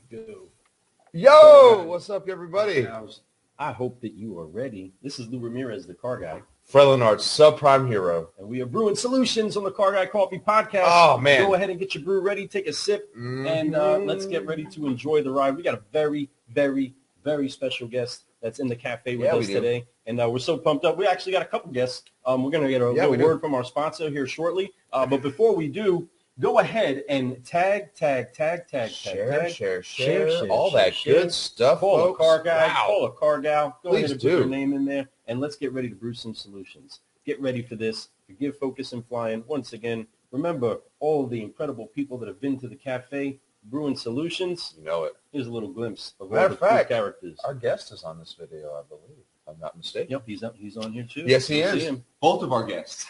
Go. Yo, what's up, everybody? I hope that you are ready. This is Lou Ramirez, the car guy. Frelinard's subprime hero. And we are brewing solutions on the Car Guy Coffee Podcast. Oh, man. Go ahead and get your brew ready, take a sip, and let's get ready to enjoy the ride. We got a very, very, very special guest that's in the cafe with us today. And we're so pumped up. We actually got a couple guests. We're going to get a little word from our sponsor here shortly. But before we do, go ahead and tag, share, all that good stuff, Call folks. a car guy, call a car gal. Go ahead and put do. your name in there, and let's get ready to brew some solutions. Get ready for this. Forgive, focus, and flying. Once again, remember all of the incredible people that have been to the cafe brewing solutions. You know it. Here's a little glimpse of Matter all the of fact, cool characters. Our guest is on this video, I believe, if I'm not mistaken. Yep, he's on here too. Yes, he is. Both of our guests.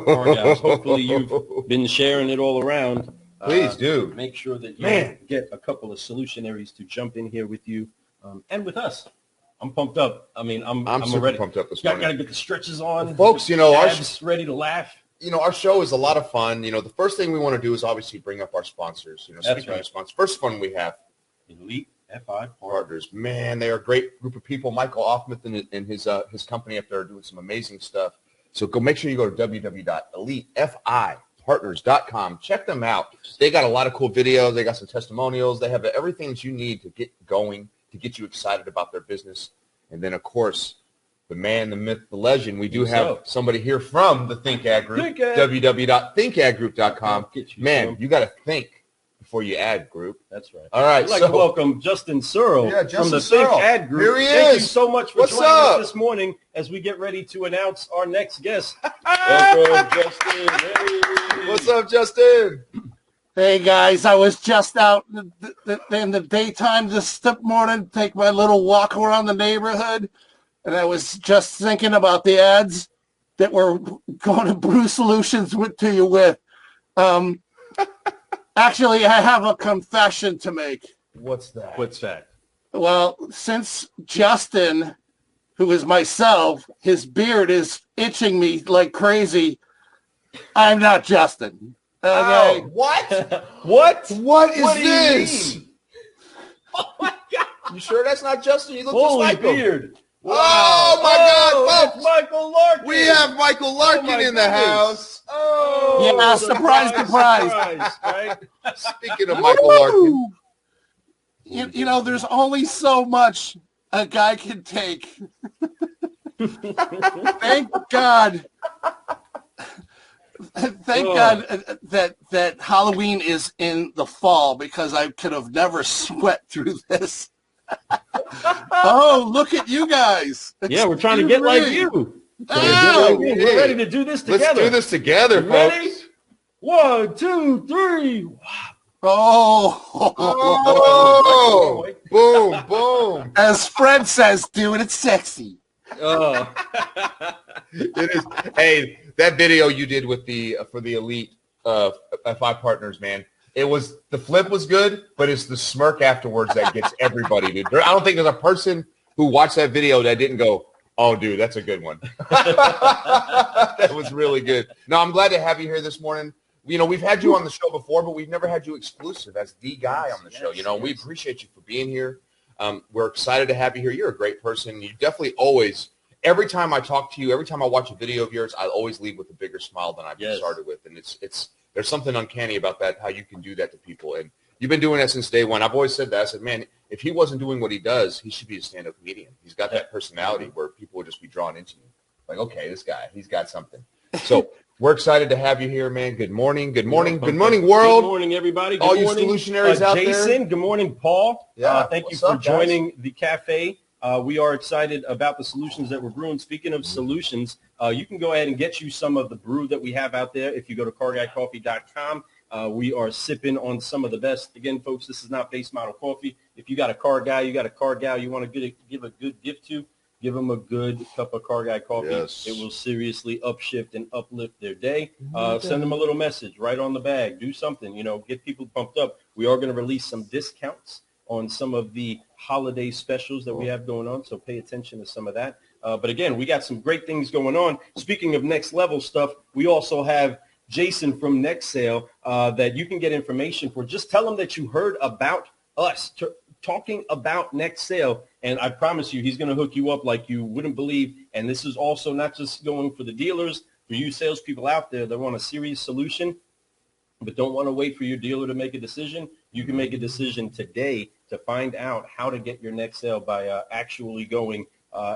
Car guys. Hopefully you've been sharing it all around. Please do. Make sure that you get a couple of solutionaries to jump in here with you and with us. I'm pumped up. I mean, I'm super ready. pumped up this morning. Got to get the stretches on. Well, folks, you know, abs ready to laugh. You know, our show is a lot of fun. You know, the first thing we want to do is obviously bring up our sponsors. You know, That's right. Of sponsors, first one we have Elite FI Partners. Man, they are a great group of people. Michael Offmuth and his company up there are doing some amazing stuff. So make sure you go to www.elitefipartners.com. Check them out. They got a lot of cool videos. They got some testimonials. They have everything that you need to get going, to get you excited about their business. And then, of course, the man, the myth, the legend, we do have somebody here from the Think Ad Group, www.thinkadgroup.com. Man, you got to think before you add group. That's right. All right. I'd like to welcome Justin Searle from the Think Ad Group. Here he is. Thank you so much for joining us this morning as we get ready to announce our next guest. Welcome, Justin. Hey. What's up, Justin? Hey, guys. I was just out in the daytime this morning, take my little walk around the neighborhood, and I was just thinking about the ads that we're going to brew solutions to you with. Actually, I have a confession to make. What's that? What's that? Well, since Justin, who is myself, his beard is itching me like crazy, I'm not Justin. Okay? Oh, what? What is this? Oh, my God. You sure that's not Justin? You look Holy just like him. beard. Wow. Oh, my God, folks. It's Michael Larkin. We have Michael Larkin in the house. Oh. Yeah, surprise. Right? Speaking of Michael Larkin. You know, there's only so much a guy can take. Thank God Thank God that Halloween is in the fall, because I could have never sweat through this. Oh, look at you guys. Yeah, we're trying to get like you. We're ready to do this together. Let's do this together, folks. Ready? 1, 2, 3. Oh. Boom, boom. As Fred says, doing it sexy. Oh. It is. Hey, that video you did with for the elite F5 partners, man. The flip was good, but it's the smirk afterwards that gets everybody, dude. I don't think there's a person who watched that video that didn't go, oh, dude, that's a good one. That was really good. No, I'm glad to have you here this morning. You know, we've had you on the show before, but we've never had you exclusive as the guy on the show. You know, we appreciate you for being here. We're excited to have you here. You're a great person. You definitely always, every time I talk to you, every time I watch a video of yours, I always leave with a bigger smile than I've started with. And there's something uncanny about that, how you can do that to people. And you've been doing that since day one. I've always said that. I said, man, if he wasn't doing what he does, he should be a stand-up comedian. He's got that personality where people would just be drawn into you. Like, okay, this guy, he's got something. So we're excited to have you here, man. Good morning. Good morning. Good morning, world. Good morning, everybody. Good All morning, you solutionaries out there. Jason, good morning, Paul. Yeah, thank you for joining the cafe. We are excited about the solutions that we're brewing. Speaking of solutions, you can go ahead and get you some of the brew that we have out there. If you go to carguycoffee.com, we are sipping on some of the best. Again, folks, this is not base model coffee. If you got a car guy, you got a car gal you want to give a good gift to, give them a good cup of Car Guy coffee. Yes. It will seriously upshift and uplift their day. Send them a little message right on the bag. Do something, get people pumped up. We are going to release some discounts on some of the holiday specials that we have going on, so pay attention to some of that. But again, we got some great things going on. Speaking of next level stuff, we also have Jason from Next Sale that you can get information for. Just tell them that you heard about us talking about Next Sale, and I promise you he's going to hook you up like you wouldn't believe. And this is also not just going for the dealers, for you salespeople out there that want a serious solution but don't want to wait for your dealer to make a decision. You can make a decision today to find out how to get your next sale by actually going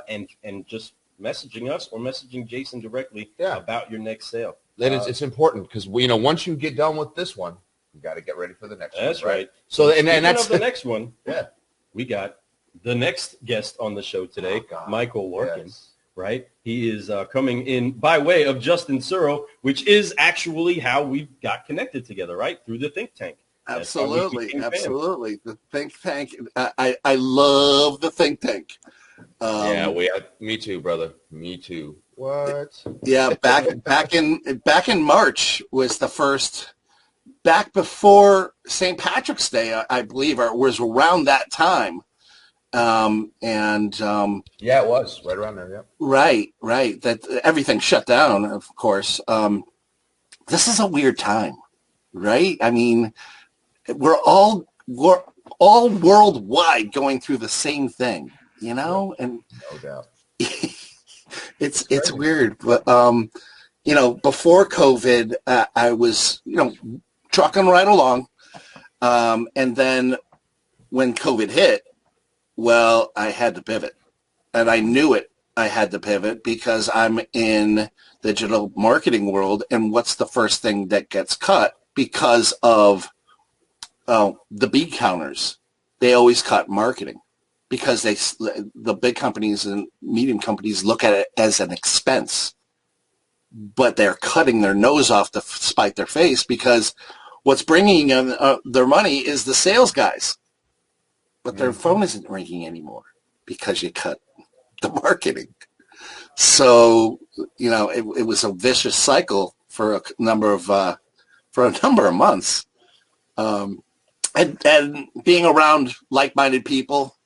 and just messaging us or messaging Jason directly about your next sale. It's important because once you get done with this one, you got to get ready for the next one. That's right. So and that's the next one. Yeah, we got the next guest on the show today, Michael Larkin. Yes. Right, he is coming in by way of Justin Searle, which is actually how we got connected together, right, through the think tank. Absolutely. The think tank. I love the think tank. Me too, brother. Me too. What? Yeah, back in March was the first. Back before St. Patrick's Day, I believe, or was around that time. It was right around there. Yeah. Right. That everything shut down, of course. This is a weird time, right? I mean, we're all worldwide going through the same thing, and no doubt. it's weird, but before COVID, I was trucking right along, and then when COVID hit, well, I had to pivot, and I knew it. I had to pivot because I'm in the digital marketing world, and what's the first thing that gets cut because of the bead counters? They always cut marketing because the big companies and medium companies look at it as an expense, but they're cutting their nose off to spite their face because what's bringing in their money is the sales guys. But their phone isn't ringing anymore because you cut the marketing. So, it was a vicious cycle for a number of months. And being around like-minded people,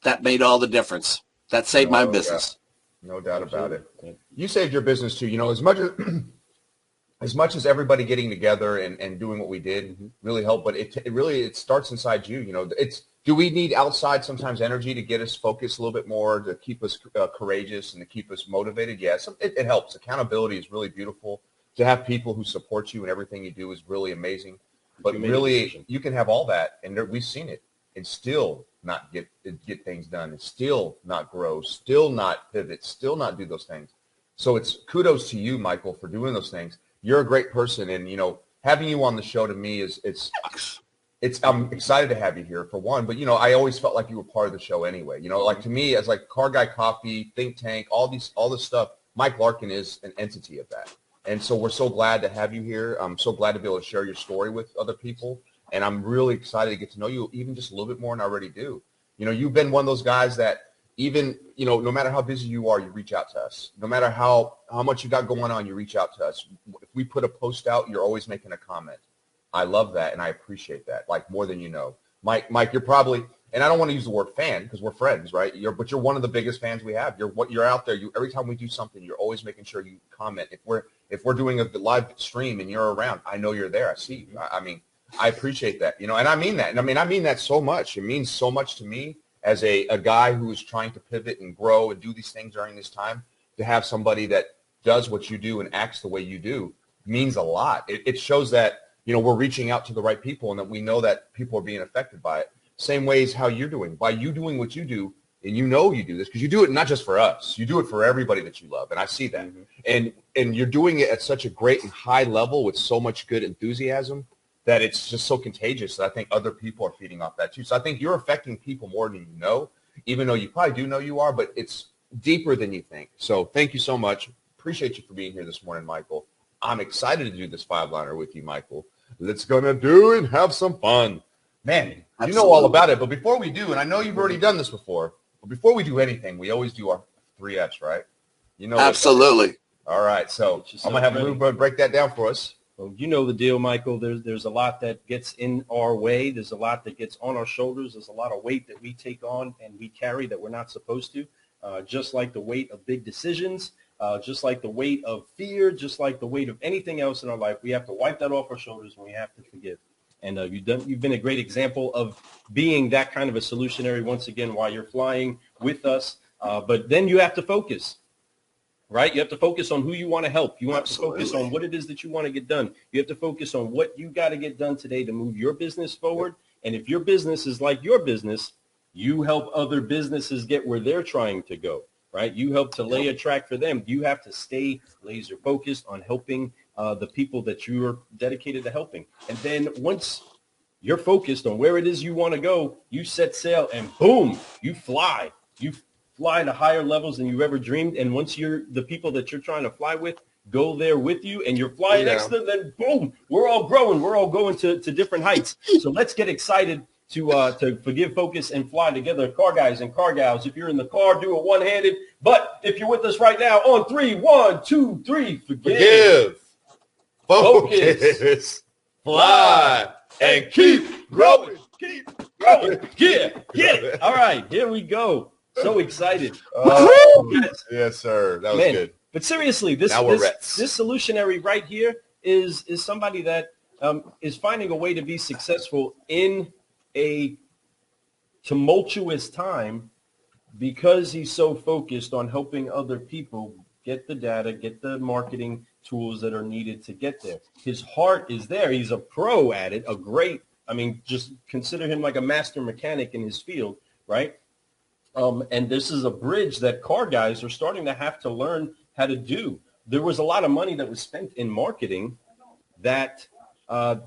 that made all the difference. That saved my business. No doubt about it. You saved your business too. As much as everybody getting together and doing what we did really helped, but it starts inside you. Do we need outside sometimes energy to get us focused a little bit more, to keep us courageous and to keep us motivated? Yes, it helps. Accountability is really beautiful. To have people who support you in everything you do is really amazing. But really, you can have all that, and we've seen it, and still not get things done, and still not grow, still not pivot, still not do those things. So it's kudos to you, Michael, for doing those things. You're a great person, and having you on the show to me is I'm excited to have you here for one, but I always felt like you were part of the show anyway. Like to me, as like Car Guy Coffee, Think Tank, all this stuff, Mike Larkin is an entity of that. And so we're so glad to have you here. I'm so glad to be able to share your story with other people. And I'm really excited to get to know you even just a little bit more than I already do. You've been one of those guys that even, no matter how busy you are, you reach out to us. No matter how much you got going on, you reach out to us. If we put a post out, you're always making a comment. I love that, and I appreciate that, like more than you know. Mike, you're probably, and I don't want to use the word fan because we're friends, right? But you're one of the biggest fans we have. You're out there. Every time we do something, you're always making sure you comment. If we're doing a live stream and you're around, I know you're there. I see you. I mean, I appreciate that, and I mean that. And I mean that so much. It means so much to me as a guy who is trying to pivot and grow and do these things during this time. To have somebody that does what you do and acts the way you do means a lot. It shows that we're reaching out to the right people and that we know that people are being affected by it. Same way as how you're doing. By you doing what you do, and you do this because you do it not just for us. You do it for everybody that you love, and I see that. Mm-hmm. And you're doing it at such a great and high level with so much good enthusiasm that it's just so contagious that I think other people are feeding off that too. So I think you're affecting people more than you know, even though you probably do know you are, but it's deeper than you think. So thank you so much. Appreciate you for being here this morning, Michael. I'm excited to do this 5-liner with you, Michael. Let's gonna do and have some fun. Man, you know all about it. But before we do, and I know you've already done this before, but before we do anything, we always do our 3 F's, right? Absolutely. All right, so I'm gonna have Lou break that down for us. Well, you know the deal, Michael. There's a lot that gets in our way. There's a lot that gets on our shoulders. There's a lot of weight that we take on and we carry that we're not supposed to. Just like the weight of big decisions, just like the weight of fear, just like the weight of anything else in our life, we have to wipe that off our shoulders and we have to forgive. And you've been a great example of being that kind of a solutionary once again while you're flying with us. But then you have to focus, right? You have to focus on who you want to help. You have to focus on what it is that you want to get done. You have to focus on what you got to get done today to move your business forward. And if your business is like your business, you help other businesses get where they're trying to go, right? You help to lay a track for them. You have to stay laser focused on helping the people that you're dedicated to helping. And then once you're focused on where it is you want to go, you set sail and boom, you fly. You fly to higher levels than you ever dreamed. And once the people that you're trying to fly with go there with you and you're flying next to them, then boom, we're all growing. We're all going to different heights. So let's get excited to forgive, focus, and fly together. Car guys and car gals, if you're in the car, do it one-handed. But if you're with us right now, on 3, 1, 2, 3, forgive, focus, fly, and keep growing. Keep growing. Yeah, get it. All right, here we go. So excited. Yes, sir. That was good. But seriously, this solutionary right here is somebody that is finding a way to be successful in a tumultuous time because he's so focused on helping other people get the data, get the marketing tools that are needed to get there. His heart is there. He's a pro at it, just consider him like a master mechanic in his field, right? And this is a bridge that car guys are starting to have to learn how to do. There was a lot of money that was spent in marketing that car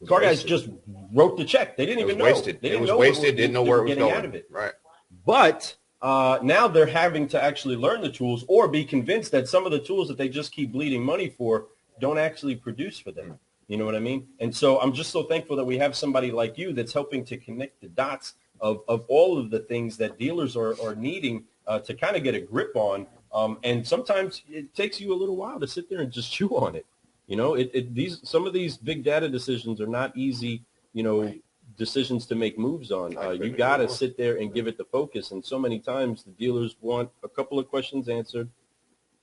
guys just wrote the check. They didn't even know. It was wasted. Didn't know where it was going. Out of it. Right. But now they're having to actually learn the tools or be convinced that some of the tools that they just keep bleeding money for don't actually produce for them. You know what I mean? And so I'm just so thankful that we have somebody like you that's helping to connect the dots of all of the things that dealers are needing to kind of get a grip on. And sometimes it takes you a little while to sit there and just chew on it. You know, some of these big data decisions are not easy, decisions to make moves on. You got to sit there and give it the focus. And so many times the dealers want a couple of questions answered,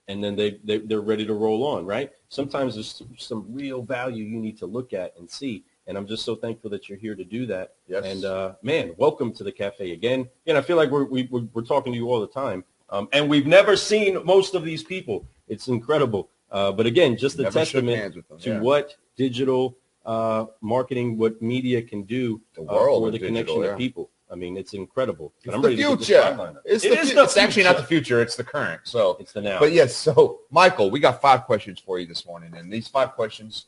and then they're ready to roll on, right? Sometimes there's some real value you need to look at and see. And I'm just so thankful that you're here to do that. Yes. And, man, welcome to the cafe again. And I feel like we're talking to you all the time. And we've never seen most of these people. It's incredible. But again, just a testament to what digital marketing, what media can do for the connection of people. I mean, it's incredible. It's I'm the ready to get this future. timeline up. It's actually not the future. It's the current. So it's the now. But yes, so Michael, we got 5 questions for you this morning. And these 5 questions,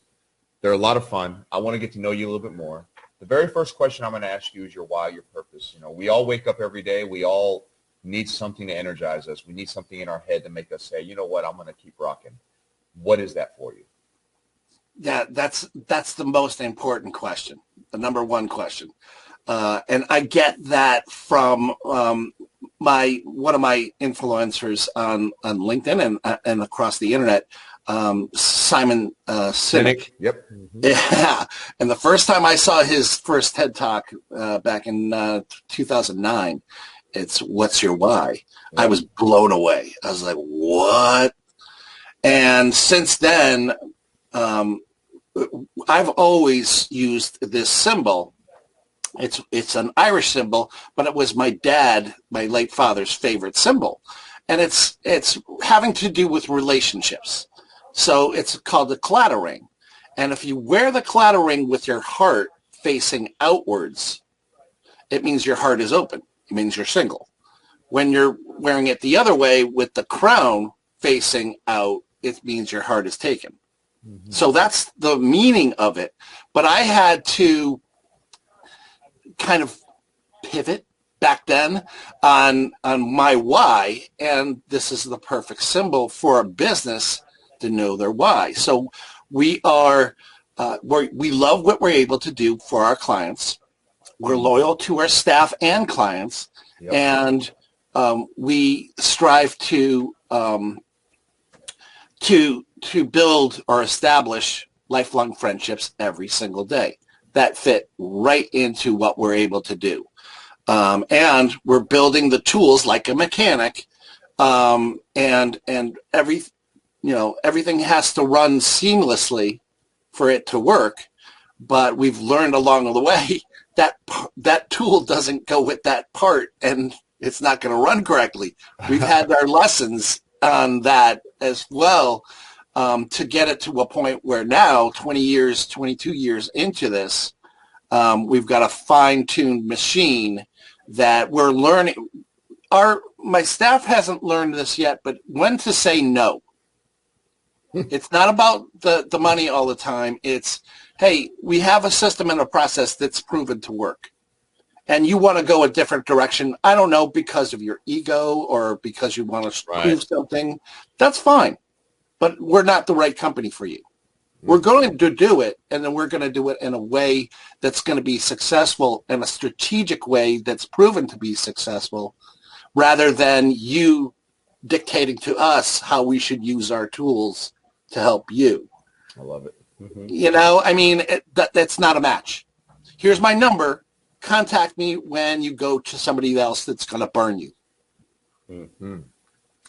they're a lot of fun. I want to get to know you a little bit more. The very first question I'm going to ask you is your why, your purpose. You know, we all wake up every day. We all need something to energize us. We need something in our head to make us say, you know what, I'm going to keep rocking. What is that for you? Yeah, that's the most important question, the number one question. And I get that from one of my influencers on LinkedIn and across the internet, Simon Sinek. Yep. Yeah. And the first time I saw his first TED Talk back in 2009, it's "What's Your Why?" Yep. I was blown away. I was like, what? And since then, I've always used this symbol. It's an Irish symbol, but it was my dad, my late father's favorite symbol. And it's having to do with relationships. So it's called the claddagh ring. And if you wear the claddagh ring with your heart facing outwards, it means your heart is open. It means you're single. When you're wearing it the other way with the crown facing out, it means your heart is taken. Mm-hmm. So that's the meaning of it. But I had to kind of pivot back then on my why, and this is the perfect symbol for a business to know their why. So we love what we're able to do for our clients. We're loyal to our staff and clients, yep. And we strive to build or establish lifelong friendships every single day that fit right into what we're able to do. And we're building the tools like a mechanic, and everything has to run seamlessly for it to work. But we've learned along the way that tool doesn't go with that part, and it's not going to run correctly. We've had our lessons on that as well, to get it to a point where now, 22 years into this, we've got a fine-tuned machine that we're learning. My staff hasn't learned this yet, but when to say no. It's not about the money all the time. It's, hey, we have a system and a process that's proven to work, and you want to go a different direction. I don't know, because of your ego or because you want to prove something. That's fine, but we're not the right company for you. We're going to do it, and then we're going to do it in a way that's going to be successful, in a strategic way that's proven to be successful, rather than you dictating to us how we should use our tools to help you. I love it. Mm-hmm. You know, I mean, that's not a match. Here's my number. Contact me when you go to somebody else that's going to burn you. Mm-hmm.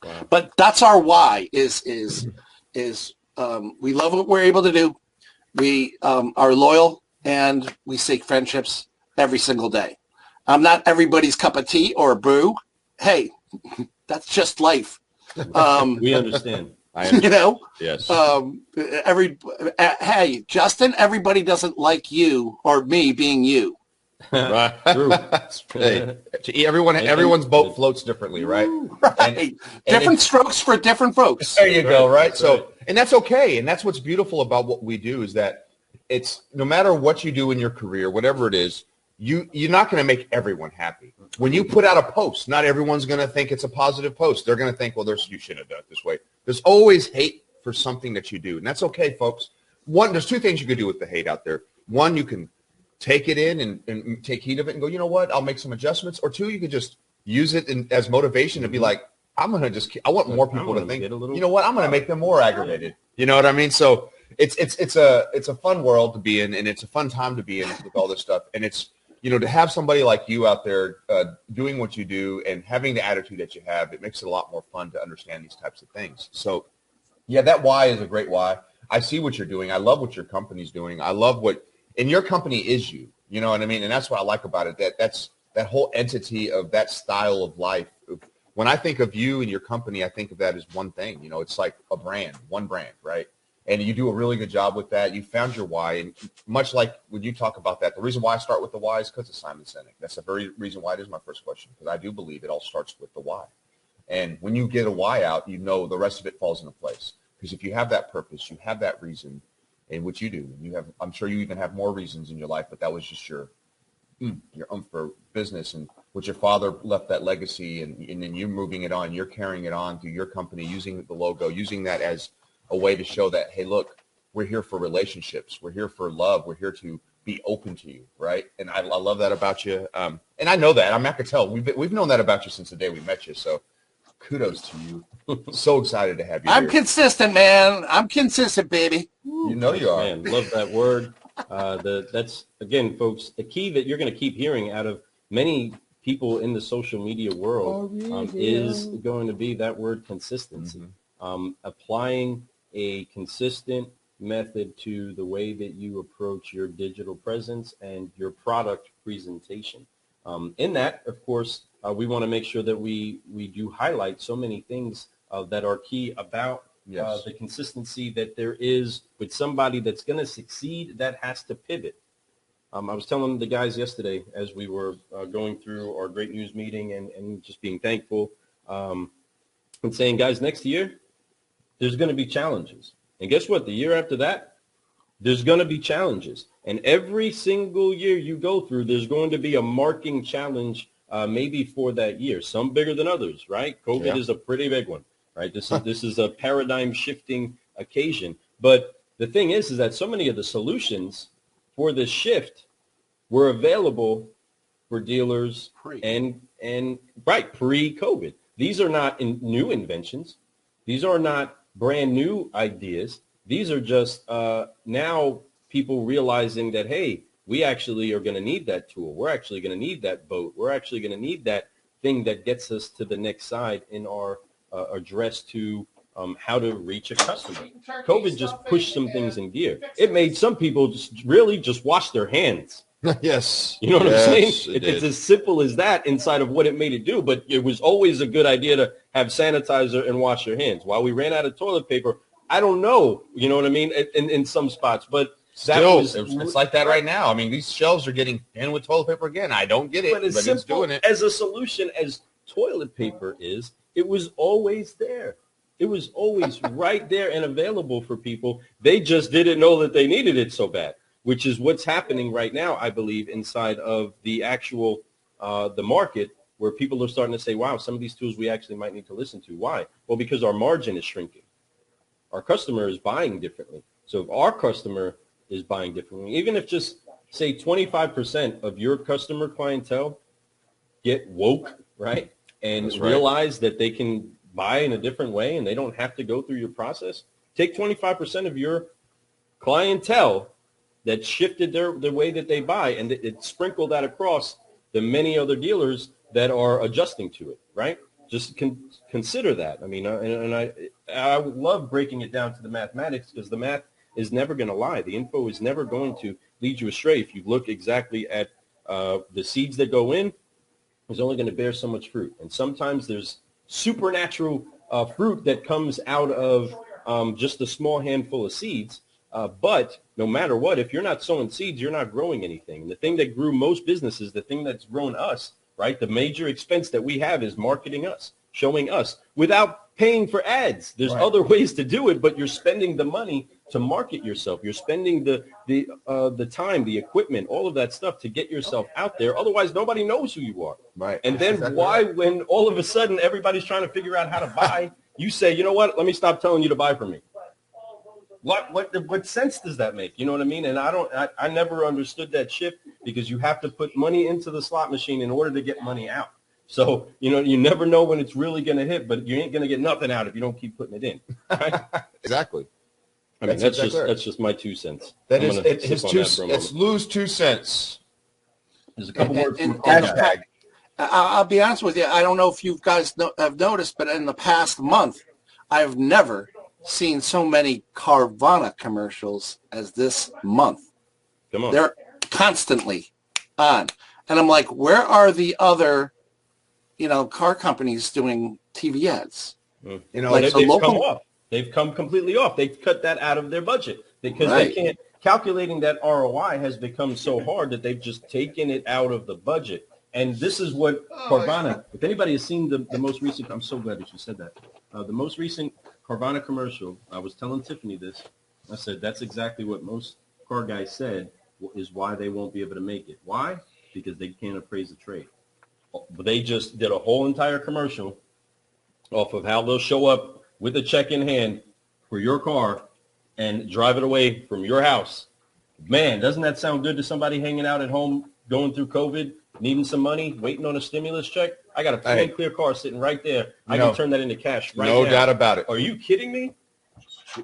Wow. But that's our why. Is we love what we're able to do. We are loyal, and we seek friendships every single day. I'm not everybody's cup of tea or brew. Hey, that's just life. We understand. You know? Yes. Hey, Justin, everybody doesn't like you or me being you. Right. True. Hey, everyone's boat floats differently, right? Right. Different strokes for different folks. There you go, right? So, and that's okay. And that's what's beautiful about what we do, is that it's, no matter what you do in your career, whatever it is, you're not going to make everyone happy. When you put out a post, not everyone's going to think it's a positive post. They're going to think, well, you shouldn't have done it this way. There's always hate for something that you do, and that's okay, folks. There's 2 things you could do with the hate out there. 1, you can take it in and take heed of it and go, you know what, I'll make some adjustments. Or 2, you could just use it as motivation to be like, I want more people to think, you know what, I'm going to make them more aggravated. You know what I mean? So it's a fun world to be in, and it's a fun time to be in with all this stuff. And it's, you know, to have somebody like you out there doing what you do and having the attitude that you have, it makes it a lot more fun to understand these types of things. So, yeah, that why is a great why. I see what you're doing. I love what your company's doing. I love and your company is you. You know what I mean? And that's what I like about it. That's that whole entity of that style of life. When I think of you and your company, I think of that as one thing. You know, it's like a brand, one brand, right? And you do a really good job with that. You found your why. And much like when you talk about that, the reason why I start with the why is because of Simon Sinek. That's the very reason why it is my first question, because I do believe it all starts with the why. And when you get a why out, you know the rest of it falls into place. Because if you have that purpose, you have that reason, and what you do, you have, I'm sure you even have more reasons in your life, but that was just your for business and what your father left, that legacy, and then you're moving it on, you're carrying it on through your company, using the logo, using that as a way to show that, hey, look, we're here for relationships. We're here for love. We're here to be open to you, right? And I love that about you. And I know that. I'm not going to tell. We've known that about you since the day we met you. So kudos to you. So excited to have you I'm here. consistent, man. I'm consistent, baby. You know you are. Man, love that word. That's, again, folks, the key that you're going to keep hearing out of many people in the social media world is going to be that word consistency. Applying a consistent method to the way that you approach your digital presence and your product presentation. In that, of course, we want to make sure that we do highlight so many things that are key about the consistency that there is with somebody that's going to succeed that has to pivot. I was telling the guys yesterday as we were going through our great news meeting and just being thankful and saying, guys, next year, there's going to be challenges. And guess what? The year after that, there's going to be challenges. And every single year you go through, there's going to be a marking challenge maybe for that year, some bigger than others, right? COVID is a pretty big one, right? This is a paradigm shifting occasion. But the thing is that so many of the solutions for this shift were available for dealers pre-COVID. These are not new inventions. These are not brand new ideas. These are just now people realizing that, hey, we actually are going to need that tool. We're actually going to need that boat. We're actually going to need that thing that gets us to the next side in our address to how to reach a customer. COVID just pushed some things in gear. It made some people just wash their hands. Yes. You know what I'm saying? It's as simple as that inside of what it made it do. But it was always a good idea to have sanitizer and wash your hands. While we ran out of toilet paper, I don't know, you know what I mean, in some spots. But it's like that right now. I mean, these shelves are getting in with toilet paper again. I don't get it, but as it's doing it. As a solution as toilet paper is, it was always there. It was always right there and available for people. They just didn't know that they needed it so bad, which is what's happening right now, I believe, inside of the actual the market, where people are starting to say, wow, some of these tools we actually might need to listen to. Why? Well, because our margin is shrinking. Our customer is buying differently. So if our customer is buying differently, even if just, say, 25% of your customer clientele get woke, right, and realize that they can buy in a different way and they don't have to go through your process, take 25% of your clientele that shifted their way that they buy, and it sprinkled that across the many other dealers that are adjusting to it, right? Just consider that. I mean, and I love breaking it down to the mathematics, because the math is never going to lie. The info is never going to lead you astray. If you look exactly at the seeds that go in, it's only going to bear so much fruit. And sometimes there's supernatural fruit that comes out of just a small handful of seeds. But no matter what, if you're not sowing seeds, you're not growing anything. And the thing that grew most businesses, the thing that's grown us, right, the major expense that we have is marketing us, showing us, without paying for ads. There's other ways to do it, but you're spending the money to market yourself. You're spending the time, the equipment, all of that stuff to get yourself out there. Otherwise, nobody knows who you are. Right. And then when all of a sudden everybody's trying to figure out how to buy, you say, you know what, let me stop telling you to buy from me. What sense does that make? You know what I mean? And I never understood that shift, because you have to put money into the slot machine in order to get money out. So, you never know when it's really going to hit, but you ain't going to get nothing out if you don't keep putting it in. Right? Exactly. I mean, that's just my 2 cents. That is it's lose 2 cents. There's a couple words from hashtag. I'll be honest with you. I don't know if you guys have noticed, but in the past month, I've never seen so many Carvana commercials as this month. Come on. They're constantly on. And I'm like, where are the other, car companies doing TV ads? Like the local, They've come completely off. They've cut that out of their budget because they can't. Calculating that ROI has become so hard that they've just taken it out of the budget. And this is what Carvana, if anybody has seen the most recent, I'm so glad that you said that. The most recent Carvana commercial, I was telling Tiffany this. I said, that's exactly what most car guys said is why they won't be able to make it. Why? Because they can't appraise the trade. But they just did a whole entire commercial off of how they'll show up with a check in hand for your car and drive it away from your house. Man, doesn't that sound good to somebody hanging out at home, going through COVID, needing some money, waiting on a stimulus check? I got a free and clear car sitting right there. I can turn that into cash right now. No doubt about it. Are you kidding me?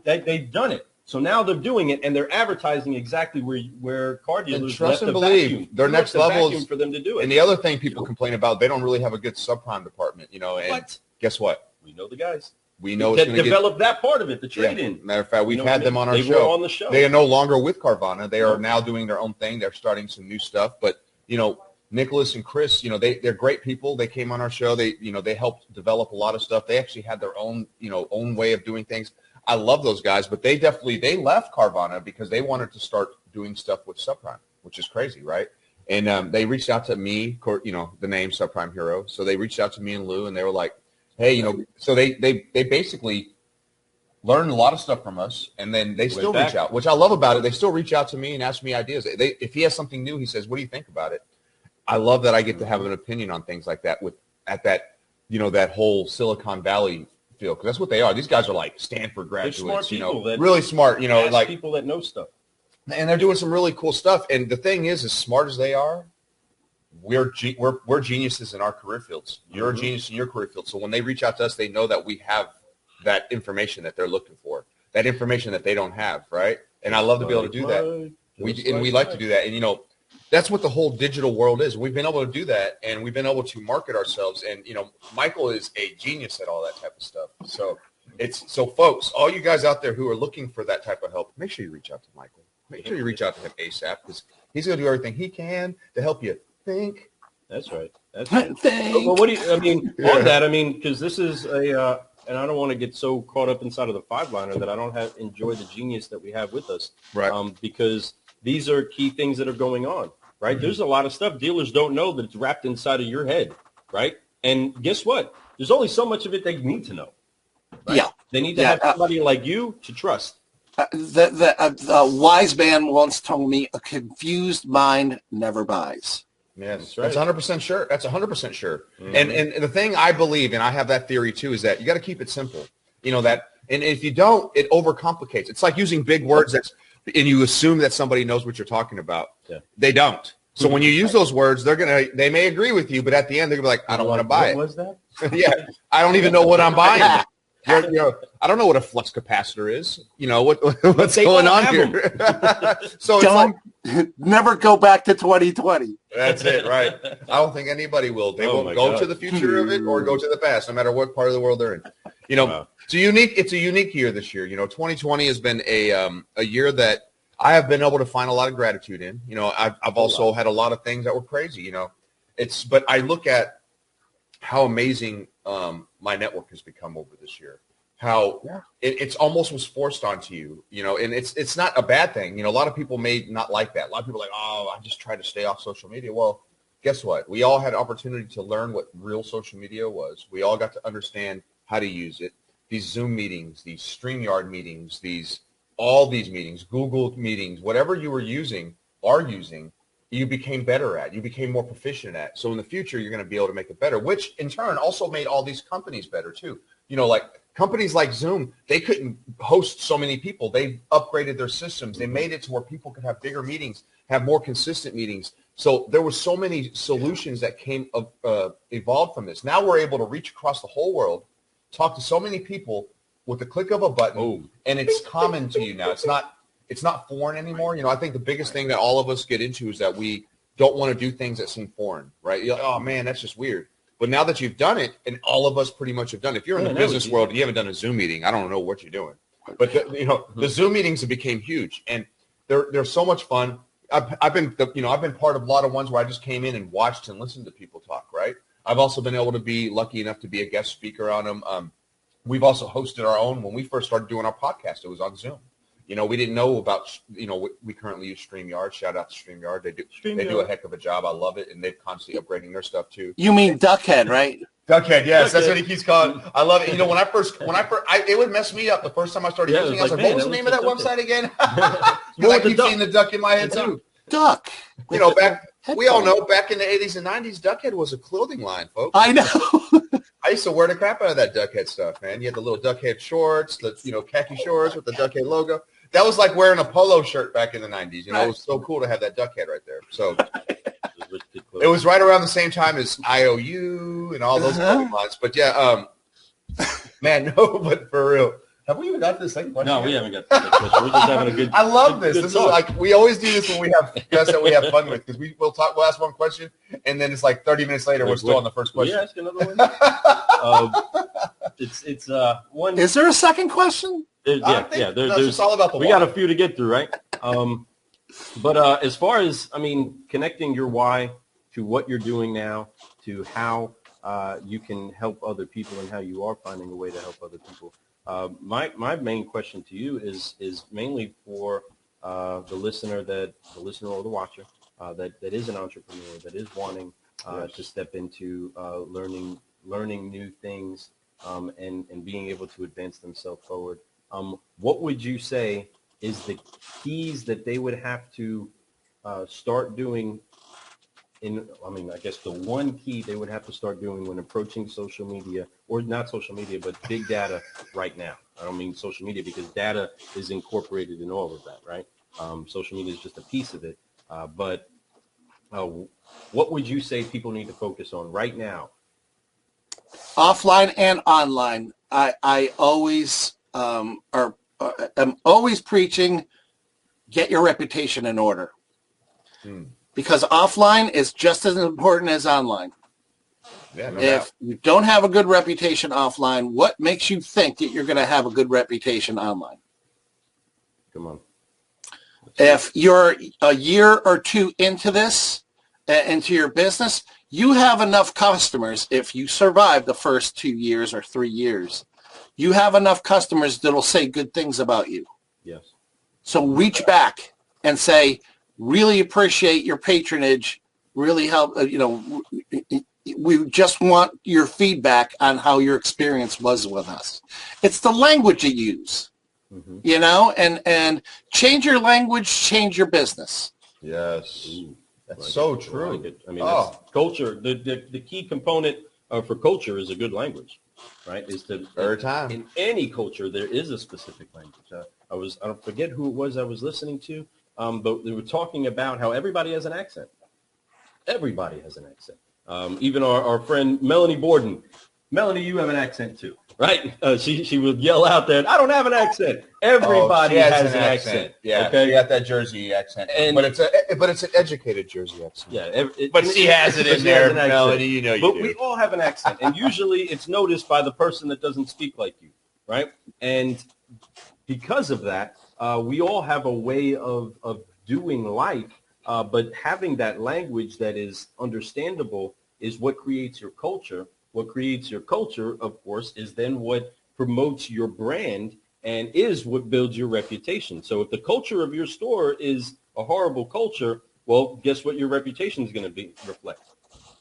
They've done it. So now they're doing it, and they're advertising exactly where car dealers trust and believe their next level is for them to do it. And the other thing people complain about, they don't really have a good subprime department, And guess what? We know the guys. We know it's going to develop that part of it, the trade-in. Matter of fact, we've had them on our show. They were on the show. They are no longer with Carvana. They are now doing their own thing. They're starting some new stuff. But, Nicholas and Chris, they're great people. They came on our show. They helped develop a lot of stuff. They actually had their own, own way of doing things. I love those guys, but they left Carvana because they wanted to start doing stuff with subprime, which is crazy, right? And they reached out to me, the name Subprime Hero. So they reached out to me and Lou, and they were like, hey, so they basically learned a lot of stuff from us, and then they still reach out, which I love about it. They still reach out to me and ask me ideas. If he has something new, he says, what do you think about it? I love that I get to have an opinion on things like that that whole Silicon Valley feel, because that's what they are. These guys are like Stanford graduates, really smart, like people that know stuff. And they're doing some really cool stuff. And the thing is, as smart as they are, we're geniuses in our career fields. You're a genius in your career field. So when they reach out to us, they know that we have that information that they're looking for, that information that they don't have, right? And I love to be able to do that. We like to do that. And, that's what the whole digital world is. We've been able to do that, and we've been able to market ourselves. And, Michael is a genius at all that type of stuff. So folks, all you guys out there who are looking for that type of help, make sure you reach out to Michael. Make sure you reach out to him ASAP, because he's going to do everything he can to help you think. That's right. That's right. Well, what do you, on that, because this is and I don't want to get so caught up inside of the five-liner that I don't enjoy the genius that we have with us. Right. Because these are key things that are going on, right? Mm-hmm. There's a lot of stuff dealers don't know that it's wrapped inside of your head, right? And guess what? There's only so much of it they need to know. Right? Yeah. They need to have somebody like you to trust. The wise man once told me, a confused mind never buys. Yes, that's 100% sure. That's 100% sure. Mm-hmm. And the thing I believe, and I have that theory too, is that you got to keep it simple. And if you don't, it overcomplicates. It's like using big words and you assume that somebody knows what you're talking about. Yeah. They don't. So when you use those words, they may agree with you, but at the end they're gonna be like, I don't want to buy it. What was that? Yeah, I don't even know what I'm buying. I don't know what a flux capacitor is. What's going on here? So never go back to 2020. That's it, right? I don't think anybody will. They won't go to the future of it or go to the past, no matter what part of the world they're in. It's a unique year this year. 2020 has been a year that I have been able to find a lot of gratitude in. I've also had a lot of things that were crazy. But I look at how amazing my network has become over this year. How it's almost was forced onto you, and it's not a bad thing. A lot of people may not like that. A lot of people are like, oh, I just try to stay off social media. Well, guess what? We all had an opportunity to learn what real social media was. We all got to understand how to use it. These Zoom meetings, these StreamYard meetings, all these meetings, Google meetings, whatever you were using, you became better at, you became more proficient at. So in the future, you're going to be able to make it better, which in turn also made all these companies better too. Like companies like Zoom, they couldn't host so many people. They upgraded their systems. They made it to where people could have bigger meetings, have more consistent meetings. So there were so many solutions that evolved from this. Now we're able to reach across the whole world, talk to so many people with the click of a button, and it's common to you now. It's not foreign anymore. I think the biggest thing that all of us get into is that we don't want to do things that seem foreign, right? You're like, oh man, that's just weird. But now that you've done it, and all of us pretty much have done it. If you're in the business world, you haven't done a Zoom meeting, I don't know what you're doing. But the Zoom meetings have became huge, and they're so much fun. I've been part of a lot of ones where I just came in and watched and listened to people talk, right? I've also been able to be lucky enough to be a guest speaker on them. we've also hosted our own. When we first started doing our podcast, it was on Zoom. You know, we didn't know about, you know, we currently use StreamYard. Shout out to StreamYard. They do a heck of a job. I love it. And they're constantly upgrading their stuff too. You mean Duckhead, right? Duckhead, yes. That's what he keeps calling. I love it. You know, when I first, it would mess me up the first time I started using it. I was like, what was the name of that website again? Because I keep seeing the duck in my head too. Duck. You know, we all know back in the 80s and 90s, Duckhead was a clothing line, folks. I know. I used to wear the crap out of that Duckhead stuff, man. You had the little Duckhead shorts, the, you know, khaki shorts with the Duckhead logo. That was like wearing a polo shirt back in the 90s. You know, it was so cool to have that Duckhead right there. So it was right around the same time as IOU and all those clothing lines. But yeah, man, no, but for real. Have we even got to the second question? No, we haven't got to the second question. We're just having a good I love this. This is like, we always do this when we have guests that we have fun with, because we'll ask one question, and then it's like 30 minutes later, we're still on the first question. Yeah, ask another one. It's one. Is there a second question? There's it's all about the we got a few to get through, right? But as far as, I mean, connecting your why to what you're doing now, to how you can help other people and how you are finding a way to help other people. My main question to you is mainly for the listener or the watcher that is an entrepreneur, that is wanting to step into learning new things and being able to advance themselves forward. What would you say is the keys that they would have to start doing I guess the one key they would have to start doing when approaching social media, or not social media, but big data right now? I don't mean social media, because data is incorporated in all of that, right? Social media is just a piece of it. But what would you say people need to focus on right now? Offline and online. I always am always preaching, get your reputation in order. Because offline is just as important as online. Yeah, no doubt. You don't have a good reputation offline, what makes you think that you're going to have a good reputation online? Come on. If you're a year or two into this, into your business, you have enough customers. If you survive the first 2 years or 3 years, you have enough customers that'll say good things about you. Yes. So reach back and say, really appreciate your patronage, really help, we just want your feedback on how your experience was with us. It's the language you use, and change your language, change your business. Yes. That's so true. I mean, that's culture. The key component for culture is a good language, right? In any culture, there is a specific language. I don't forget who it was I was listening to. But they were talking about how everybody has an accent. Everybody has an accent. Even our friend Melanie Borden. Melanie, you have an accent too, right? She would yell out there, I don't have an accent. Everybody has an accent. Yeah, okay? She got that Jersey accent. But it's an educated Jersey accent. Yeah. But she has it in there, Melanie, you know you do. But we all have an accent. And usually it's noticed by the person that doesn't speak like you, right? And because of that, we all have a way of doing life, but having that language that is understandable is what creates your culture. What creates your culture, of course, is then what promotes your brand and is what builds your reputation. So if the culture of your store is a horrible culture, well, guess what your reputation is going to reflect?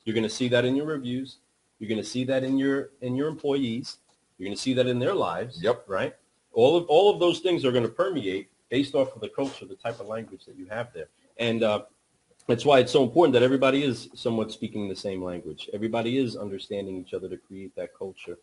You're going to see that in your reviews. You're going to see that in your employees. You're going to see that in their lives. Yep. Right? All of those things are going to permeate based off of the culture, the type of language that you have there. And that's why it's so important that everybody is somewhat speaking the same language. Everybody is understanding each other to create that culture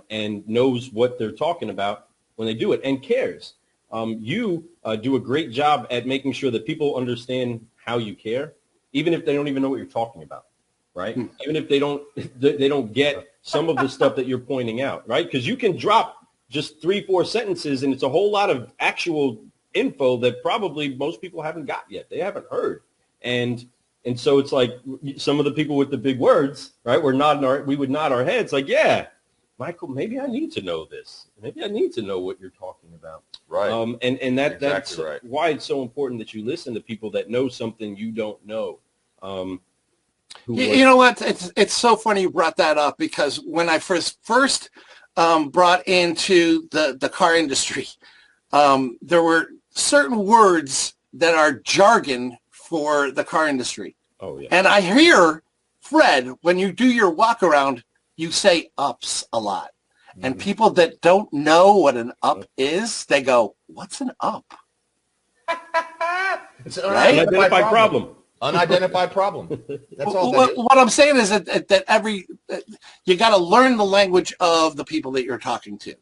and knows what they're talking about when they do it and cares. You do a great job at making sure that people understand how you care, even if they don't even know what you're talking about, right? Even if they don't get some of the stuff that you're pointing out, right? Because you can drop just 3-4 sentences and it's a whole lot of actual info that probably most people haven't got yet. They haven't heard. And so it's like some of the people with the big words, right? We would nod our heads like, yeah, Michael, maybe I need to know this. Maybe I need to know what you're talking about. Right. And that's exactly right. Why it's so important that you listen to people that know something you don't know. You know what? It's so funny you brought that up, because when I first brought into the car industry, there were certain words that are jargon for the car industry. Oh, yeah. And I hear, Fred, when you do your walk around, you say ups a lot. Mm-hmm. And people that don't know what an up is, they go, what's an up? It's an unidentified problem. Unidentified problem. That's all that is. What I'm saying is that you got to learn the language of the people that you're talking to.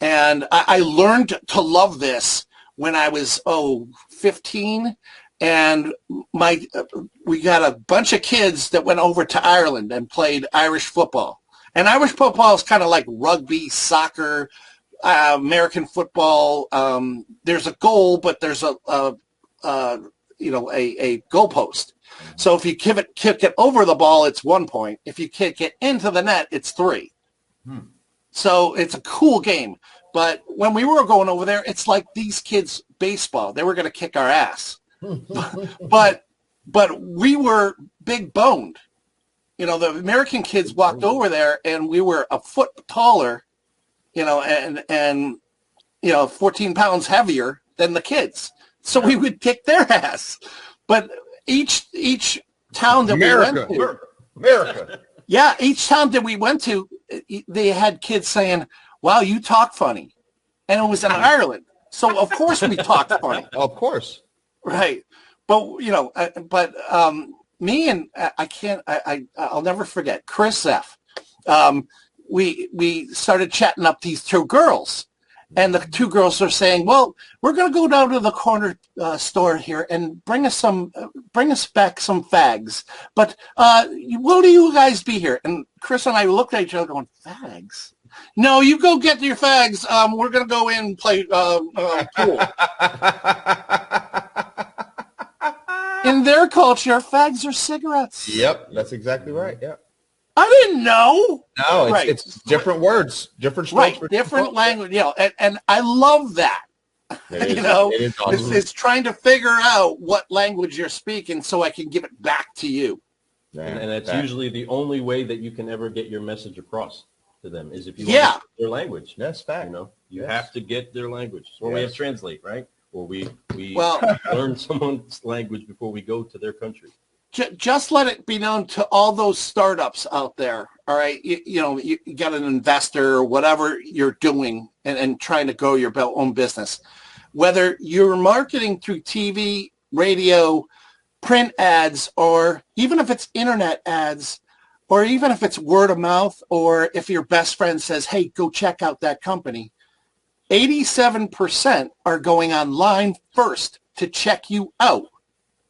And I learned to love this when I was, 15. And we got a bunch of kids that went over to Ireland and played Irish football. And Irish football is kind of like rugby, soccer, American football. There's a goal, but there's a goalpost. So if you kick it over the ball, it's 1 point. If you kick it into the net, it's 3. So it's a cool game. But when we were going over there, it's like these kids' baseball. They were going to kick our ass. but we were big boned. The American kids walked over there, and we were a foot taller, and 14 pounds heavier than the kids. So we would kick their ass. But each town that we went to, America. Yeah, each town that we went to, they had kids saying, "Wow, you talk funny," and it was in Ireland. So of course we talked funny. Of course, right? But me and I'll never forget Chris F. We started chatting up these 2 girls. And the 2 girls are saying, "Well, we're going to go down to the corner store here and bring us back some fags. But will you guys be here?" And Chris and I looked at each other going, "Fags? No, you go get your fags. We're going to go in and play pool." In their culture, fags are cigarettes. Yep, that's exactly right. Yeah. I didn't know. No, it's different words, different strokes. Right, different language. And I love that. It's trying to figure out what language you're speaking so I can give it back to you. And that's usually the only way that you can ever get your message across to them is if you understand their language. That's fact. You have to get their language. Or we have Translate, right? Or we learn someone's language before we go to their country. Just let it be known to all those startups out there, all right? You got an investor or whatever you're doing and trying to grow your own business. Whether you're marketing through TV, radio, print ads, or even if it's internet ads, or even if it's word of mouth, or if your best friend says, "Hey, go check out that company," 87% are going online first to check you out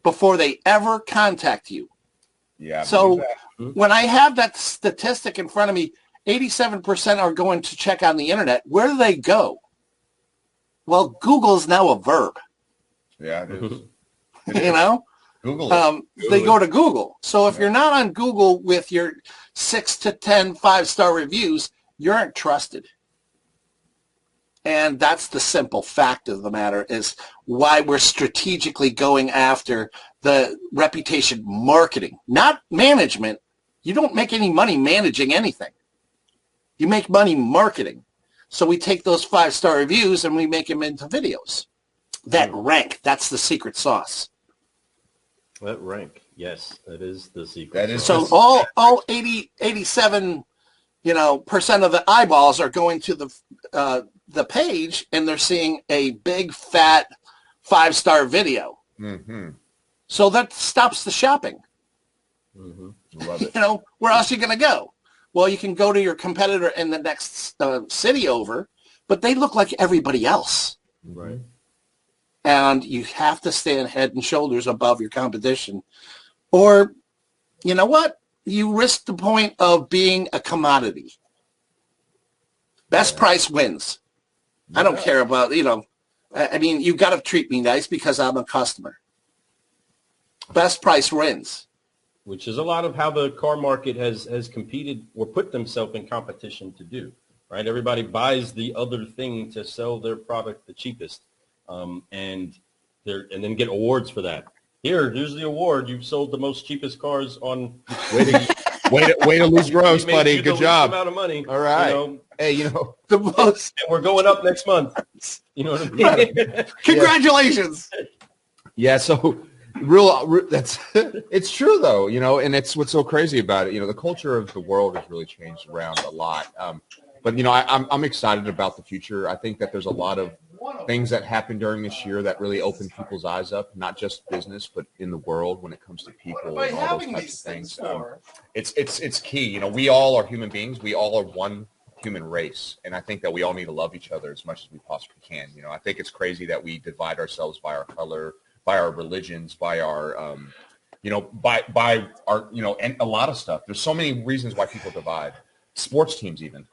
before they ever contact you. Yeah. So when I have that statistic in front of me, 87% are going to check on the internet. Where do they go? Well, Google is now a verb. Yeah, it is. Google. They go to Google. So if you're not on Google with your 6 to 10 5-star reviews, you aren't trusted. And that's the simple fact of the matter, is why we're strategically going after the reputation marketing, not management. You don't make any money managing anything. You make money marketing. So we take those 5-star reviews and we make them into videos that rank. That's the secret sauce. That rank. Yes, that is the secret. That is so all 87 percent of the eyeballs are going to the page, and they're seeing a big fat 5-star video. Mm-hmm. So that stops the shopping. Mm-hmm. Love it. Where else are you going to go? Well, you can go to your competitor in the next city over, but they look like everybody else. Right. And you have to stand head and shoulders above your competition. Or, you know what? You risk the point of being a commodity. Best price wins. I don't care about, I mean, you got to treat me nice because I'm a customer. Best price wins. Which is a lot of how the car market has competed or put themselves in competition to do, right? Everybody buys the other thing to sell their product the cheapest, and then get awards for that. Here's the award. You've sold the most cheapest cars on. Way to lose gross, We made buddy. you Good the job. least amount of money. All right. You know, Hey, The most. and we're going up next month. You know what I mean? Congratulations. Yeah. So that's it's true though, and it's what's so crazy about it. The culture of the world has really changed around a lot. But I'm excited about the future. I think that there's a lot of things that happened during this year that really opened people's eyes up, not just business, but in the world when it comes to people and all those types of things. It's key. We all are human beings. We all are one human race, and I think that we all need to love each other as much as we possibly can. I think it's crazy that we divide ourselves by our color, by our religions, by our by our and a lot of stuff. There's so many reasons why people divide. Sports teams even.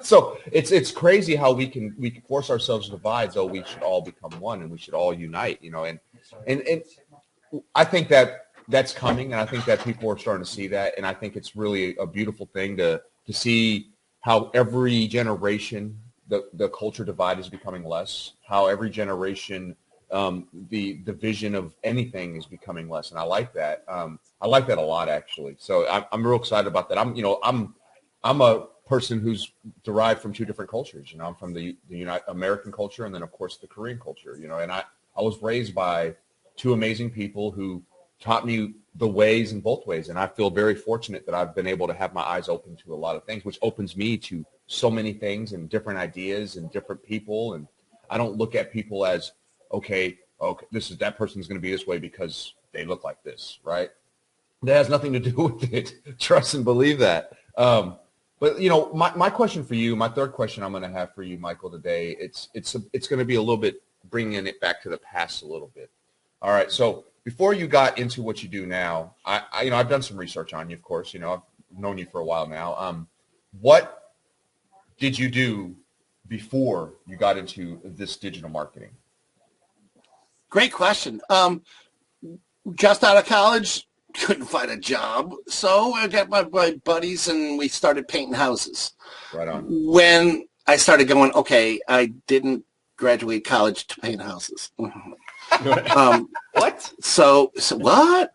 So it's crazy how we can force ourselves to divide, though we should all become one and we should all unite, and I think that's coming, and I think that people are starting to see that, and I think it's really a beautiful thing to see how every generation the culture divide is becoming less, how every generation the vision of anything is becoming less, and I like that. I like that a lot, actually. So I'm real excited about that. I'm a person who's derived from two different cultures. I'm from the American culture, and then of course the Korean culture. And I was raised by two amazing people who taught me the ways in both ways, and I feel very fortunate that I've been able to have my eyes open to a lot of things, which opens me to so many things and different ideas and different people. And I don't look at people as okay, that person's going to be this way because they look like this, right? That has nothing to do with it. Trust and believe that. But my question for you, my third question I'm going to have for you, Michael, today, it's going to be a little bit bringing it back to the past a little bit. All right. So before you got into what you do now, I've done some research on you, of course. I've known you for a while now. What did you do before you got into this digital marketing? Great question. Just out of college, couldn't find a job, so I got my buddies and we started painting houses. Right on. When I started going, okay, I didn't graduate college to paint houses. What? So what?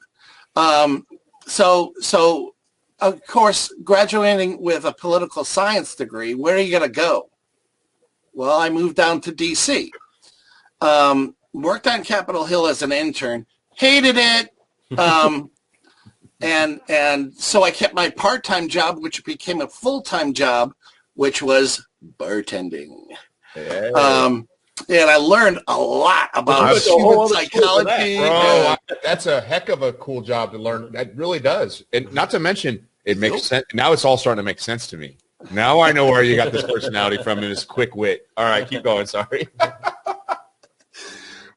So of course, graduating with a political science degree, where are you going to go? Well, I moved down to D.C. Worked on Capitol Hill as an intern, hated it. And so I kept my part-time job, which became a full-time job, which was bartending. Hey. And I learned a lot about human psychology. Bro, that's a heck of a cool job to learn. That really does. And not to mention, it makes sense. Now it's all starting to make sense to me. Now I know where you got this personality from and this quick wit. All right, keep going. Sorry.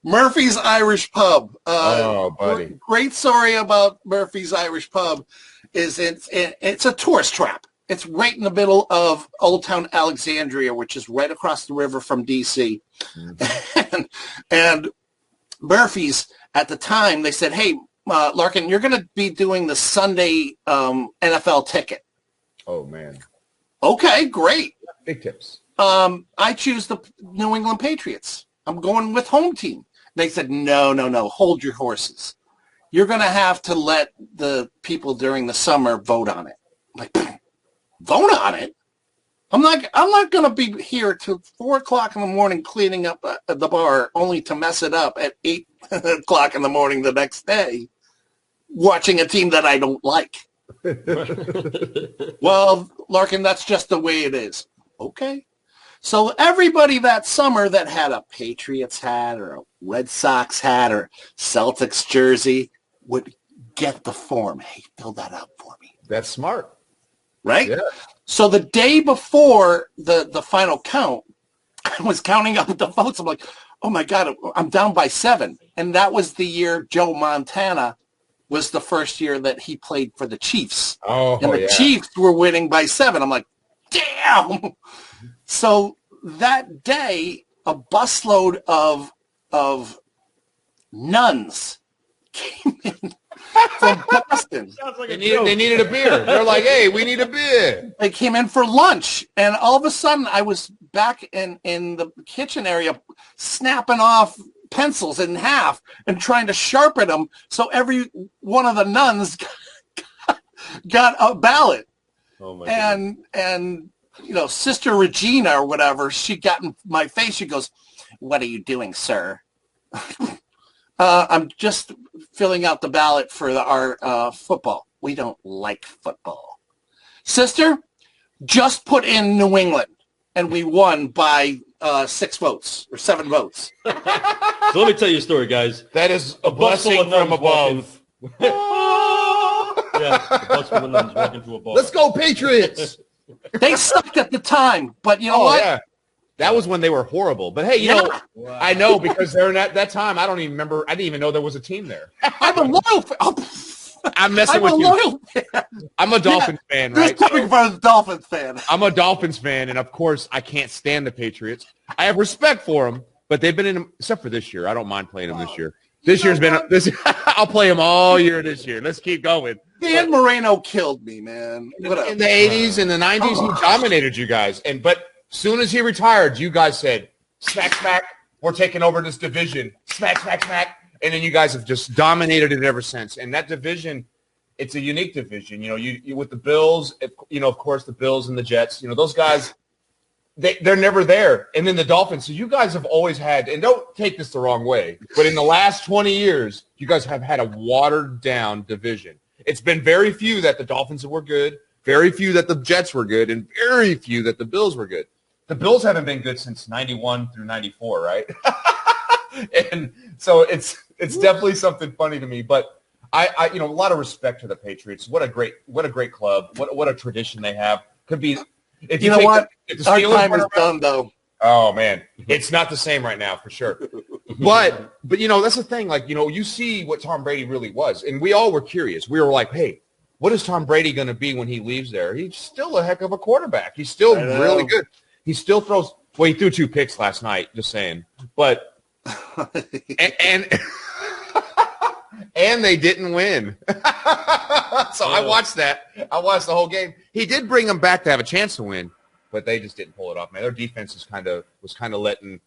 Murphy's Irish Pub. Oh, buddy. Great story about Murphy's Irish Pub is it's a tourist trap. It's right in the middle of Old Town Alexandria, which is right across the river from D.C. Mm-hmm. and Murphy's, at the time, they said, hey, Larkin, you're going to be doing the Sunday NFL ticket. Oh, man. Okay, great. Big tips. I choose the New England Patriots. I'm going with home team. They said, no, hold your horses. You're going to have to let the people during the summer vote on it. I'm like, vote on it? I'm not going to be here till 4 o'clock in the morning cleaning up the bar only to mess it up at 8 o'clock in the morning the next day watching a team that I don't like. Well, Larkin, that's just the way it is. Okay. So everybody that summer that had a Patriots hat or a Red Sox hat or Celtics jersey would get the form. Hey, fill that out for me. That's smart. Right? Yeah. So the day before the final count, I was counting up the votes. I'm like, oh, my God, I'm down by 7. And that was the year Joe Montana was the first year that he played for the Chiefs. Oh, and the Chiefs were winning by 7. I'm like, damn. So that day, a busload of nuns came in from Boston. Like they needed a beer. They're like, hey, we need a beer. They came in for lunch, and all of a sudden, I was back in the kitchen area snapping off pencils in half and trying to sharpen them so every one of the nuns got a ballot. Oh my and Sister Regina or whatever, she got in my face. She goes, "What are you doing, sir?" I'm just filling out the ballot for our football. We don't like football. Sister, just put in New England, and we won by 6 votes or 7 votes. So let me tell you a story, guys. That is a bus full blessing of from nuns above. Yeah, the bus full of nuns walking to a bar. Let's go, Patriots! They sucked at the time, but you know what? Yeah. That was when they were horrible. But hey, you know, wow. I know because they're at that time. I don't even remember. I didn't even know there was a team there. I'm a loyal fan. I'm messing with you. I'm a Dolphins fan, right? This coming from a Dolphins fan. I'm a Dolphins fan, and of course, I can't stand the Patriots. I have respect for them, but they've been in, except for this year. I don't mind playing them this year. This year's been this. I'll play them all year this year. Let's keep going. Dan Moreno killed me, man. In the 80s and the 90s, he dominated you guys, but soon as he retired, you guys said, "Smack, smack, we're taking over this division. Smack, smack, smack." And then you guys have just dominated it ever since. And that division, it's a unique division. You know, you with the Bills, of course, the Bills and the Jets, those guys, they're never there. And then the Dolphins. So you guys have always had, and don't take this the wrong way, but in the last 20 years, you guys have had a watered-down division. It's been very few that the Dolphins were good, very few that the Jets were good, and very few that the Bills were good. The Bills haven't been good since 91 through 94, right? And so it's definitely something funny to me. But I a lot of respect to the Patriots. What a great club. What a tradition they have. Could be if you know what? Our time is done though. Oh man, it's not the same right now for sure. But that's the thing. Like you see what Tom Brady really was, and we all were curious. We were like, hey, what is Tom Brady going to be when he leaves there? He's still a heck of a quarterback. He's still really good. He still throws. Well, he threw 2 picks last night. Just saying, but and and they didn't win. So I watched that. I watched the whole game. He did bring them back to have a chance to win, but they just didn't pull it off. Man, their defense was kind of letting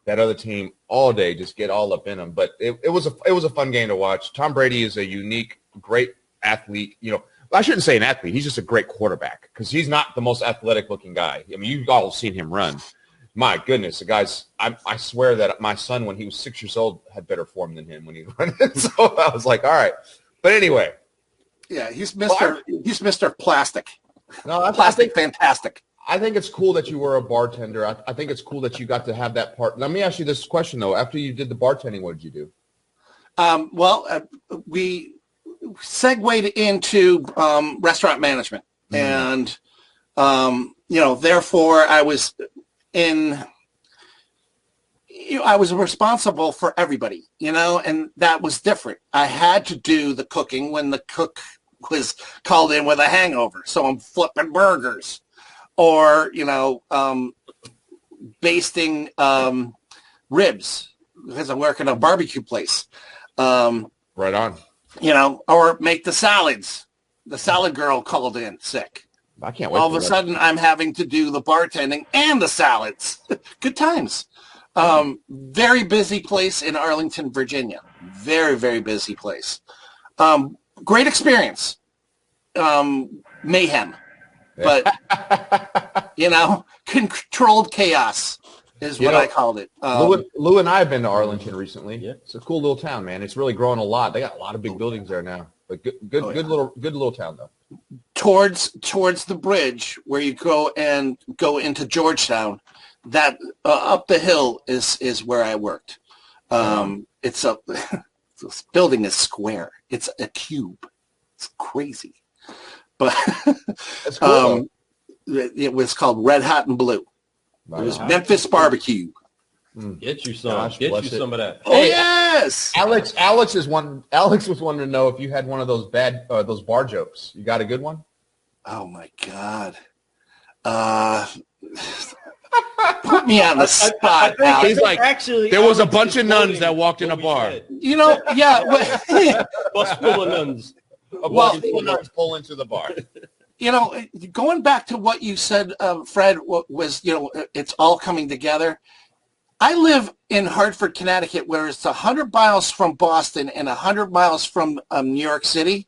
that other team all day just get all up in them. But it was a fun game to watch. Tom Brady is a unique, great athlete. I shouldn't say an athlete. He's just a great quarterback because he's not the most athletic-looking guy. I mean, you've all seen him run. My goodness, the guy's – I swear that my son, when he was 6 years old, had better form than him when he was running. So I was like, all right. But anyway. Yeah, he's Mr. Plastic. No, Plastic fantastic. I think it's cool that you were a bartender. I think it's cool that you got to have that part. Let me ask you this question, though. After you did the bartending, what did you do? We segued into restaurant management. And, therefore I was I was responsible for everybody, and that was different. I had to do the cooking when the cook was called in with a hangover. So I'm flipping burgers or, basting ribs because I work in a barbecue place. Right on. Or make the salads. The salad girl called in sick. I can't wait. All of a sudden, I'm having to do the bartending and the salads. Good times. Very busy place in Arlington, Virginia. Very, very busy place. Great experience. Mayhem. But, controlled chaos is what I called it. Lou and I have been to Arlington recently. Yeah. It's a cool little town, man. It's really growing a lot. They got a lot of big buildings there now. But good little town, though. Towards the bridge where you go into Georgetown, that up the hill is where I worked. This building is square. It's a cube. It's crazy, but that's cool, it was called Red Hot and Blue. It was Memphis barbecue. Get you some. Get you some of that. Oh yes. Alex was wanting to know if you had one of those those bar jokes. You got a good one? Oh my God. Put me on the spot. He's like, actually, there was a bunch of nuns that walked in a bar. Bus full of nuns. Nuns pull into the bar. Going back to what you said, Fred, was, it's all coming together. I live in Hartford, Connecticut, where it's 100 miles from Boston and 100 miles from New York City.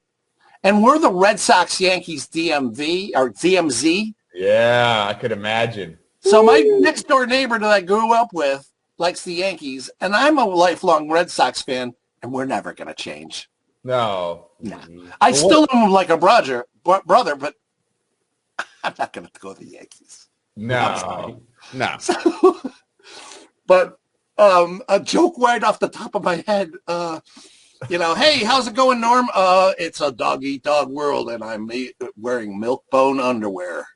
And we're the Red Sox Yankees DMV or DMZ. Yeah, I could imagine. So my next door neighbor that I grew up with likes the Yankees, and I'm a lifelong Red Sox fan, and we're never going to change. No. Nah. I still love him like a brother, but I'm not going to go to the Yankees. No. No. So, but a joke right off the top of my head, hey, how's it going, Norm? It's a dog-eat-dog world, and I'm wearing milk-bone underwear.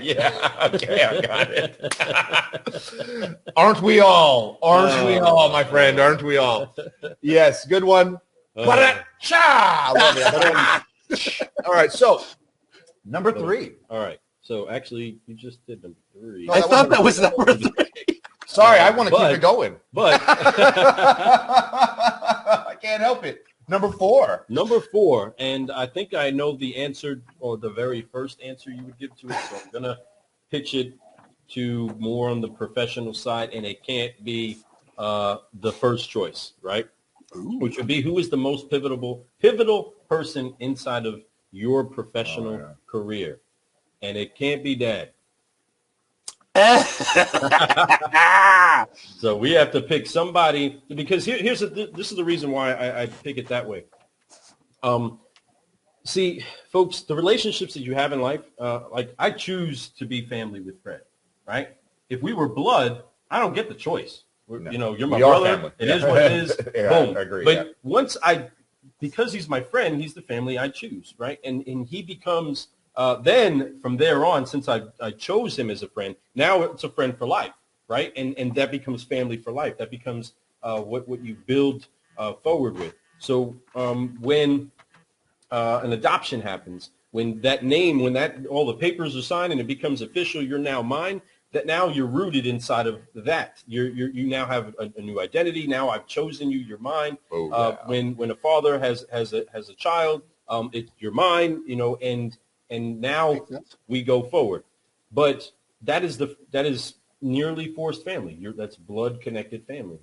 Yeah, okay, I got it. Aren't we all? Aren't we all, my friend? Aren't we all? Yes, good one. Cha! Love it. All right, so number 3. All right. So actually, you just did number 3. I thought that was number 3. Sorry, I want to keep it going. But I can't help it. Number 4. Number 4, and I think I know the answer, or the very first answer you would give to it, so I'm going to pitch it to more on the professional side, and it can't be the first choice, right? Ooh. Which would be, who is the most pivotal person inside of your professional career? And it can't be Dad. So we have to pick somebody, because this is the reason why I pick it that way. See, folks, the relationships that you have in life, like I choose to be family with Fred, right? If we were blood, I don't get the choice. No. You're my brother. It is what it is. Yeah, Boom. I agree. But because he's my friend, he's the family I choose, right? And he becomes. Then from there on, since I chose him as a friend, now it's a friend for life, right? And that becomes family for life. That becomes what you build forward with. So when an adoption happens, when all the papers are signed and it becomes official, you're now mine. That now you're rooted inside of that. You now have a new identity. Now I've chosen you. You're mine. Oh, yeah. When a father has a child, you're mine. And now we go forward. But that is nearly forced family. That's blood connected family.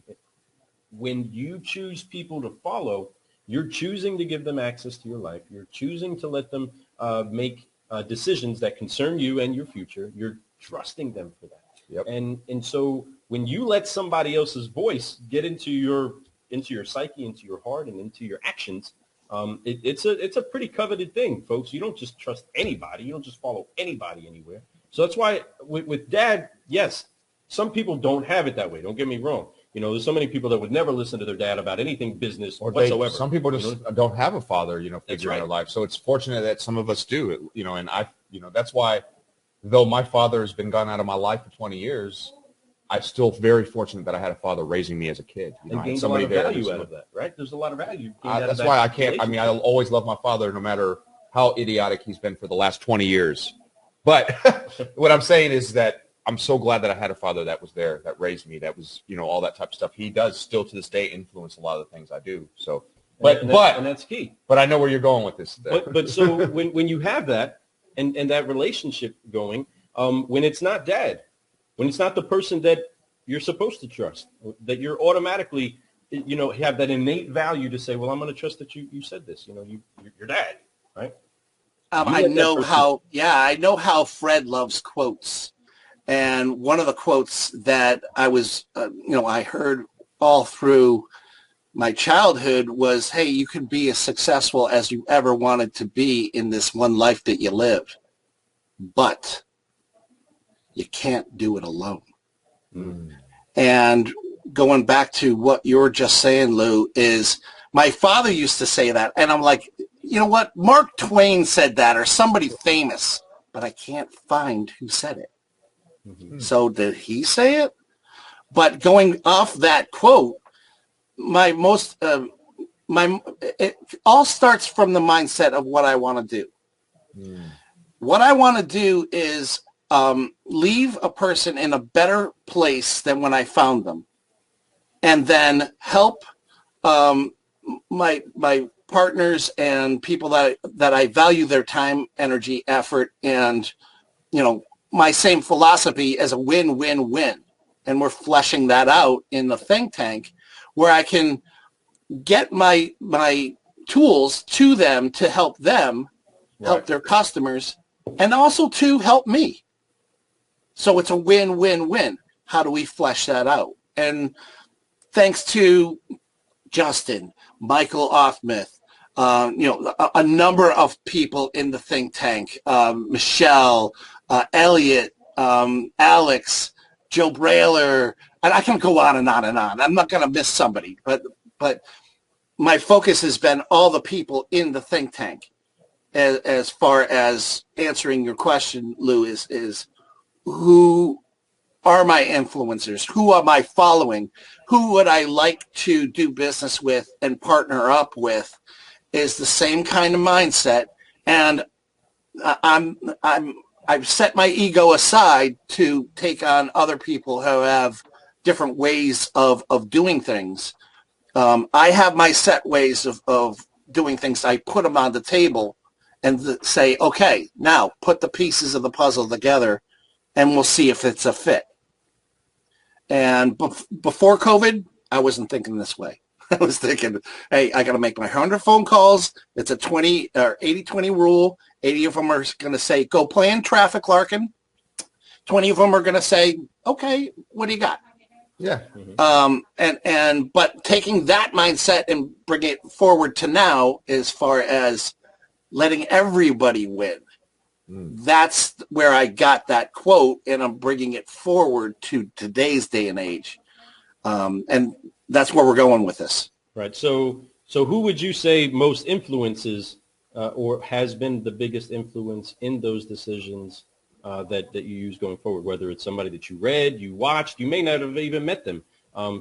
When you choose people to follow, you're choosing to give them access to your life. You're choosing to let them make decisions that concern you and your future. You're trusting them for that. Yep. And so when you let somebody else's voice get into your psyche, into your heart, and into your actions, it's a pretty coveted thing, folks. You don't just trust anybody. You don't just follow anybody anywhere. So that's why with Dad, yes, some people don't have it that way. Don't get me wrong. There's so many people that would never listen to their dad about anything business or whatsoever. Some people just don't have a father, figure in their life. So it's fortunate that some of us do, and that's why, though my father has been gone out of my life for 20 years, I'm still very fortunate that I had a father raising me as a kid. And gained a lot of value out of that, right? There's a lot of value. That's why I can't. I'll always love my father, no matter how idiotic he's been for the last 20 years. But what I'm saying is that I'm so glad that I had a father that was there, that raised me, that was, all that type of stuff. He does still to this day influence a lot of the things I do. So, but that's key. But I know where you're going with this. But so when you have that and that relationship going, when it's not Dad, when it's not the person that you're supposed to trust, that you're automatically, have that innate value to say, well, I'm going to trust that you said this, your dad, right? I know how Fred loves quotes. And one of the quotes that I was, I heard all through my childhood was, hey, you can be as successful as you ever wanted to be in this one life that you live, but you can't do it alone. Mm. And going back to what you were just saying, Lou, is my father used to say that. And I'm like, you know what? Mark Twain said that, or somebody famous, but I can't find who said it. Mm-hmm. So did he say it? But going off that quote, it all starts from the mindset of what I want to do. Mm. What I want to do is leave a person in a better place than when I found them, and then help my partners and people that I value their time, energy, effort, and my same philosophy as a win-win-win. And we're fleshing that out in the think tank, where I can get my tools to them to help them help their customers, and also to help me. So it's a win-win-win. How do we flesh that out? And thanks to Justin, Michael Offmuth, a number of people in the think tank, Michelle, Elliot, Alex, Joe Brailer, and I can go on and on and on. I'm not going to miss somebody, but my focus has been all the people in the think tank. As far as answering your question, Lou, is who are my influencers? Who am I following? Who would I like to do business with and partner up with? Is the same kind of mindset, and I've set my ego aside to take on other people who have different ways of doing things. I have my set ways of doing things. I put them on the table and say, okay, now put the pieces of the puzzle together and we'll see if it's a fit. And before COVID, I wasn't thinking this way. I was thinking, hey, I got to make my 100 phone calls. It's a 20 or 80-20 rule. 80 of them are going to say, go plan traffic, Larkin. 20 of them are going to say, okay, what do you got? Yeah. But taking that mindset and bring it forward to now, as far as letting everybody win. That's where I got that quote, and I'm bringing it forward to today's day and age. And that's where we're going with this. Right. So who would you say most influences or has been the biggest influence in those decisions that you use going forward, whether it's somebody that you read, you watched, you may not have even met them.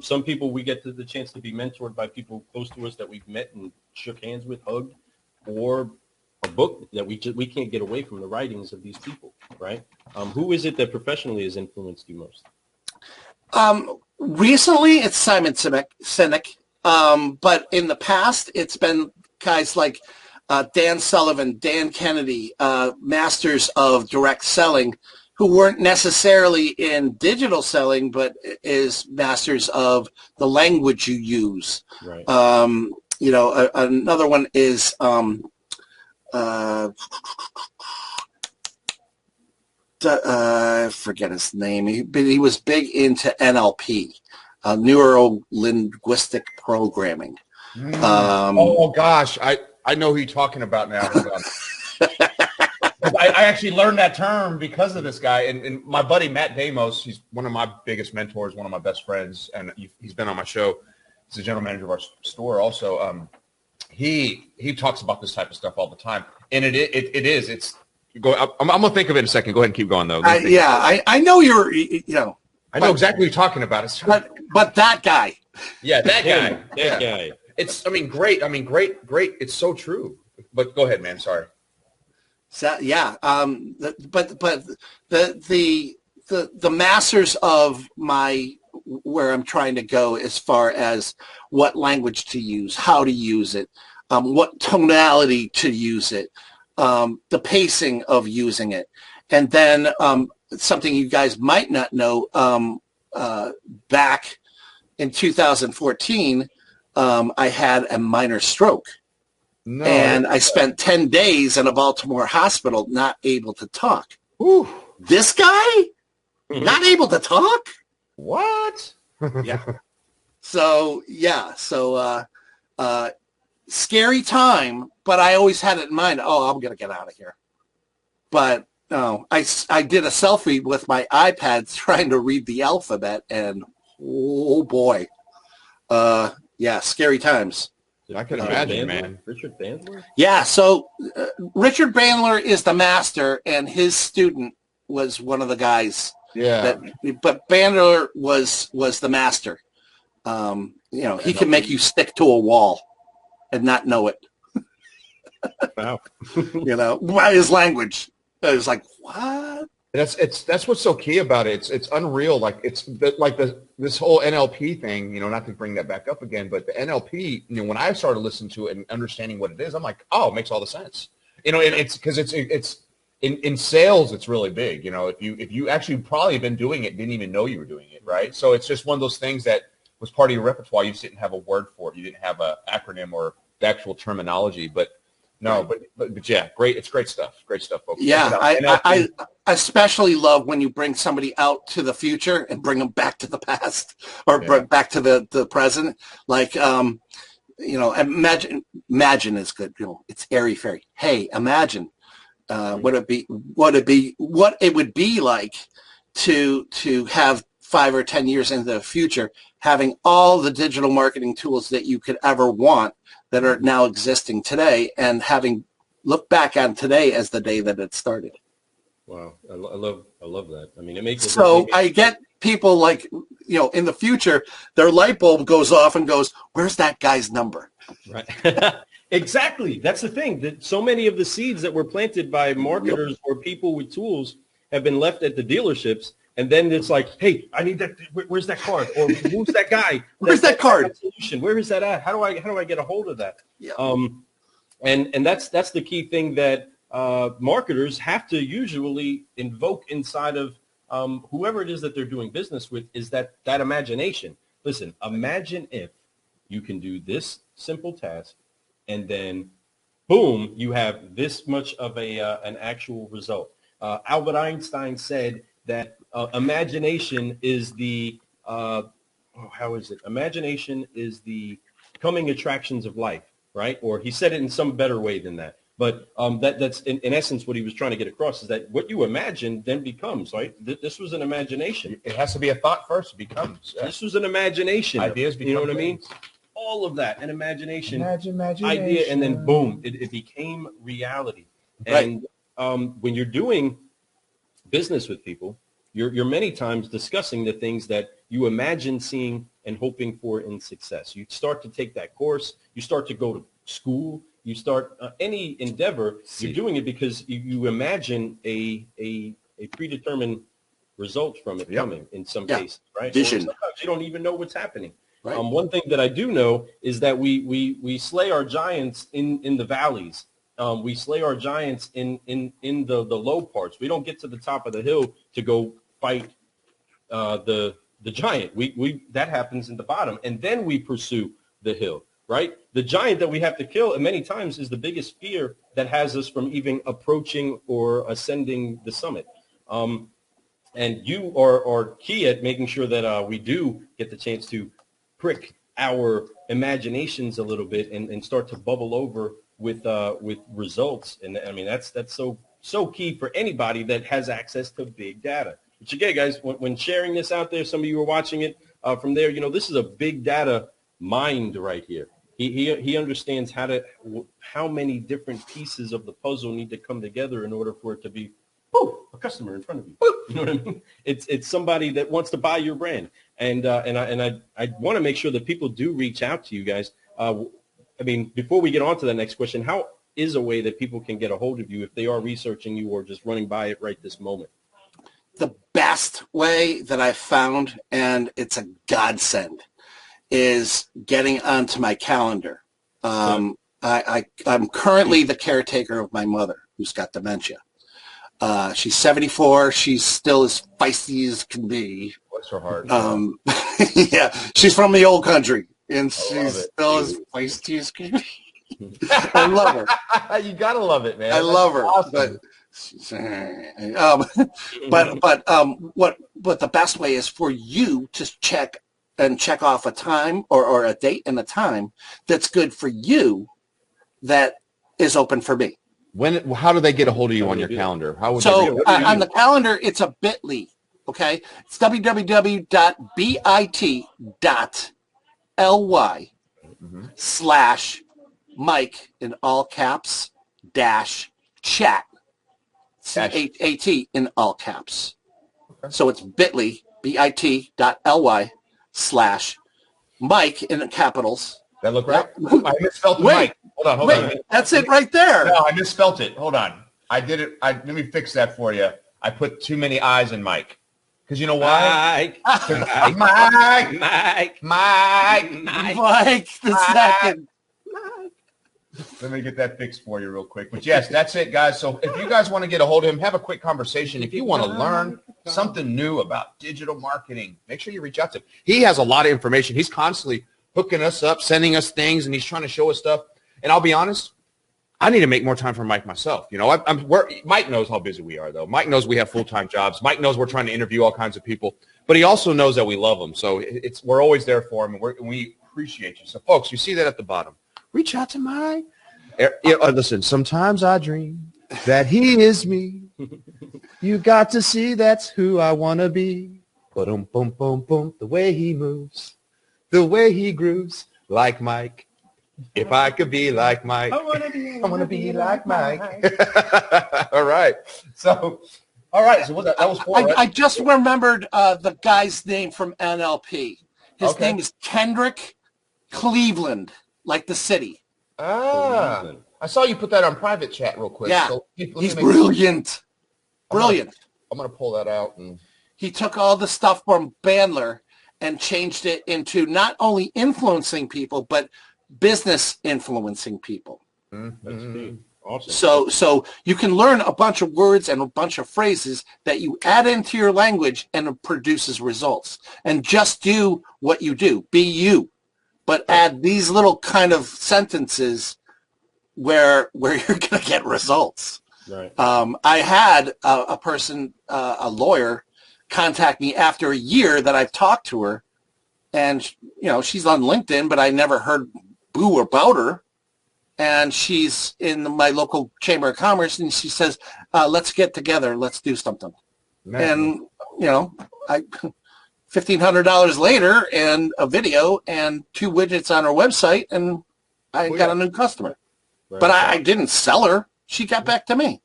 Some people we get the chance to be mentored by people close to us that we've met and shook hands with, hugged, or a book that we can't get away from the writings of these people, right? Who is it that professionally has influenced you most? Recently, it's Simon Sinek, but in the past, it's been guys like Dan Sullivan, Dan Kennedy, masters of direct selling, who weren't necessarily in digital selling, but is masters of the language you use. Right. Another one is I forget his name, but he was big into NLP, neuro-linguistic programming. Oh gosh, I know who you're talking about now. I actually learned that term because of this guy, and my buddy Matt Damos. He's one of my biggest mentors, one of my best friends, and he's been on my show. He's the general manager of our store. Also, he talks about this type of stuff all the time, and it is. It's go. I'm gonna think of it in a second. Go ahead and keep going though. I know you're. I know exactly what you're talking about. But that guy. Yeah, that guy. That guy. It's. I mean, great. Great. It's so true. But go ahead, man. Sorry. So yeah. But the masters of my where I'm trying to go as far as what language to use, how to use it, what tonality to use it, the pacing of using it. And then something you guys might not know, back in 2014, I had a minor stroke. No. And I spent 10 days in a Baltimore hospital not able to talk. Ooh. This guy? Not able to talk? What? Yeah. So scary time, but I always had it in mind, I'm going to get out of here. But no, I did a selfie with my iPad trying to read the alphabet, and oh boy. Scary times. I can imagine, man. Richard Bandler? Yeah, so Richard Bandler is the master, and his student was one of the guys. Yeah. But Bandler was the master. He can make you stick to a wall and not know it. Wow. By his language. It was like, what? That's what's so key about it. It's unreal. Like this whole NLP thing, not to bring that back up again, but the NLP, when I started listening to it and understanding what it is, I'm like, it makes all the sense. It's because it's in sales, it's really big. If you actually probably been doing it, didn't even know you were doing it, right? So it's just one of those things that was part of your repertoire. You just didn't have a word for it. You didn't have an acronym or the actual terminology, but no, but yeah, great. It's great stuff. Great stuff, folks. Yeah, I especially love when you bring somebody out to the future and bring them back to the past or back to the present. Like, imagine is good. It's airy fairy. Hey, imagine what it would be like to have 5 or 10 years into the future, having all the digital marketing tools that you could ever want that are now existing today, and having look back on today as the day that it started. Wow, I love that. I mean, it makes it so I get people like, in the future, their light bulb goes off and goes, "Where's that guy's number?" Right. Exactly. That's the thing. That so many of the seeds that were planted by marketers or people with tools have been left at the dealerships. And then it's like, hey, I need that. Where's that card? Or who's that guy? Where's that card? Solution? Where is that at? How do I get a hold of that? Yeah. And that's the key thing that marketers have to usually invoke inside of whoever it is that they're doing business with, is that imagination. Listen, imagine if you can do this simple task, and then boom, you have this much of an actual result. Albert Einstein said that imagination is the Imagination is the coming attractions of life, right? Or he said it in some better way than that. But that's in essence what he was trying to get across, is that what you imagine then becomes, right? This was an imagination. It has to be a thought first. It becomes. Yeah. This was an imagination. Ideas become, you know what I mean? All of that, an imagination, idea, and then boom, it became reality. And when you're doing business with people, you're many times discussing the things that you imagine seeing and hoping for in success. You start to take that course. You start to go to school. You start any endeavor. You're doing it because you imagine a predetermined result from it coming in some cases, right? Vision. Or sometimes you don't even know what's happening. Right. One thing that I do know is that we slay our giants in the valleys. We slay our giants in the low parts. We don't get to the top of the hill to go fight the giant. We that happens in the bottom, and then we pursue the hill. Right? The giant that we have to kill, and many times, is the biggest fear that has us from even approaching or ascending the summit. And you are key at making sure that we do get the chance to prick our imaginations a little bit and start to bubble over with results. And I mean, that's so key for anybody that has access to big data. Which again, guys, when sharing this out there, some of you are watching it from there. This is a big data mind right here. He understands how many different pieces of the puzzle need to come together in order for it to be a customer in front of you. You know what I mean? It's somebody that wants to buy your brand, and I want to make sure that people do reach out to you guys. I mean, before we get on to the next question, how is a way that people can get a hold of you if they are researching you or just running by it right this moment? The best way that I've found, and it's a godsend, is getting onto my calendar. I'm currently the caretaker of my mother, who's got dementia. She's 74. She's still as feisty as can be. Bless her heart. Yeah, she's from the old country, and she's still as feisty as can be. I love her. You gotta love it, man. I love her. Awesome. But the best way is for you to check off a time or a date and a time that's good for you that is open for me. How do they get a hold of you on your calendar? How would on the calendar, it's a bit.ly, okay? It's www.bit.ly/Mike in all caps -chat. CHAT in all caps. Okay. So it's bit.ly, bit.ly/Mike in capitals. That look right? I misspelled Mike. Hold on. That's it right there. No, I misspelled it. Hold on. I did it. Let me fix that for you. I put too many I's in Mike. Because you know why? Mike the second. Let me get that fixed for you real quick. But yes, that's it, guys. So if you guys want to get a hold of him, have a quick conversation. If you want to learn something new about digital marketing, make sure you reach out to him. He has a lot of information. He's constantly hooking us up, sending us things, and he's trying to show us stuff. And I'll be honest, I need to make more time for Mike myself. You know, Mike knows how busy we are, though. Mike knows we have full-time jobs. Mike knows we're trying to interview all kinds of people, but he also knows that we love him. So we're always there for him, and we appreciate you. So, folks, you see that at the bottom. Reach out to Mike. Listen, sometimes I dream that he is me. You got to see that's who I want to be. Boom, boom, boom, boom. The way he moves, the way he grooves, like Mike. If I could be like Mike, I want to be like Mike. All right. So, So that was 4. Right? I just remembered the guy's name from NLP. His name is Kendrick Cleveland, like the city. Ah, I saw you put that on private chat real quick. Yeah, so he's brilliant. Brilliant. I'm gonna pull that out. He took all the stuff from Bandler and changed it into not only influencing people, but business influencing people. That's awesome. So you can learn a bunch of words and a bunch of phrases that you add into your language and it produces results. And just do what you do. Be you. But add these little kind of sentences where you're going to get results. Right. I had a person, a lawyer, contact me after a year that I've talked to her, and she's on LinkedIn, but I never heard boo about her. And she's in my local chamber of commerce, and she says, "Let's get together, let's do something." Man. And I $1,500 later, and a video, and 2 widgets on her website, and I got a new customer. Right. But I didn't sell her. She got back to me.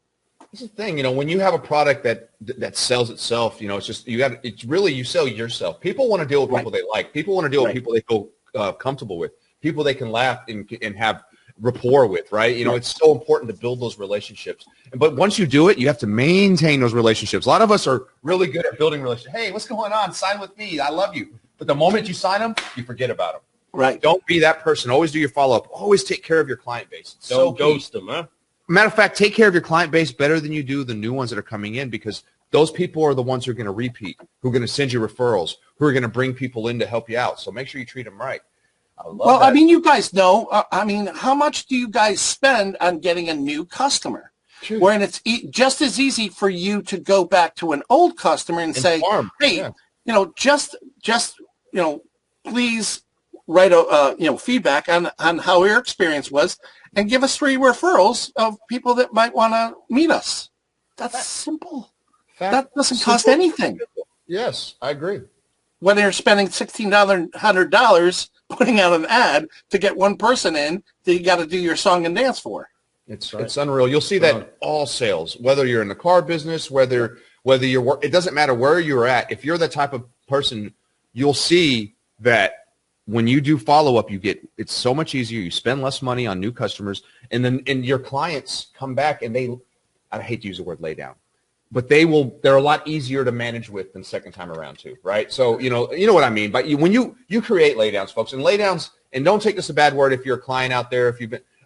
That's the thing, when you have a product that sells itself, it's just you sell yourself. People want to deal with people they like. People want to deal with people they feel comfortable with. People they can laugh and have rapport with, right? It's so important to build those relationships. But once you do it, you have to maintain those relationships. A lot of us are really good at building relationships. Hey, what's going on? Sign with me. I love you. But the moment you sign them, you forget about them. Right. Don't be that person. Always do your follow-up. Always take care of your client base. Don't ghost them, huh? Matter of fact, take care of your client base better than you do the new ones that are coming in, because those people are the ones who are going to repeat, who are going to send you referrals, who are going to bring people in to help you out. So make sure you treat them right. Well, that. I mean, you guys know, how much do you guys spend on getting a new customer? True. Wherein it's just as easy for you to go back to an old customer and say, hey, please write feedback on how your experience was, and give us 3 referrals of people that might want to meet us. That's simple. That doesn't cost anything. Yes, I agree. When you're spending $1,600 putting out an ad to get one person in that you got to do your song and dance for. It's unreal. You'll see that in all sales, whether you're in the car business, whether you're, it doesn't matter where you're at. If you're that type of person, you'll see that when you do follow-up, it's so much easier. You spend less money on new customers, and your clients come back, and I hate to use the word lay down, but they're a lot easier to manage with than second time around too, right? So, you know what I mean. But when you create lay downs, folks, and lay downs, and don't take this a bad word if you're a client out there,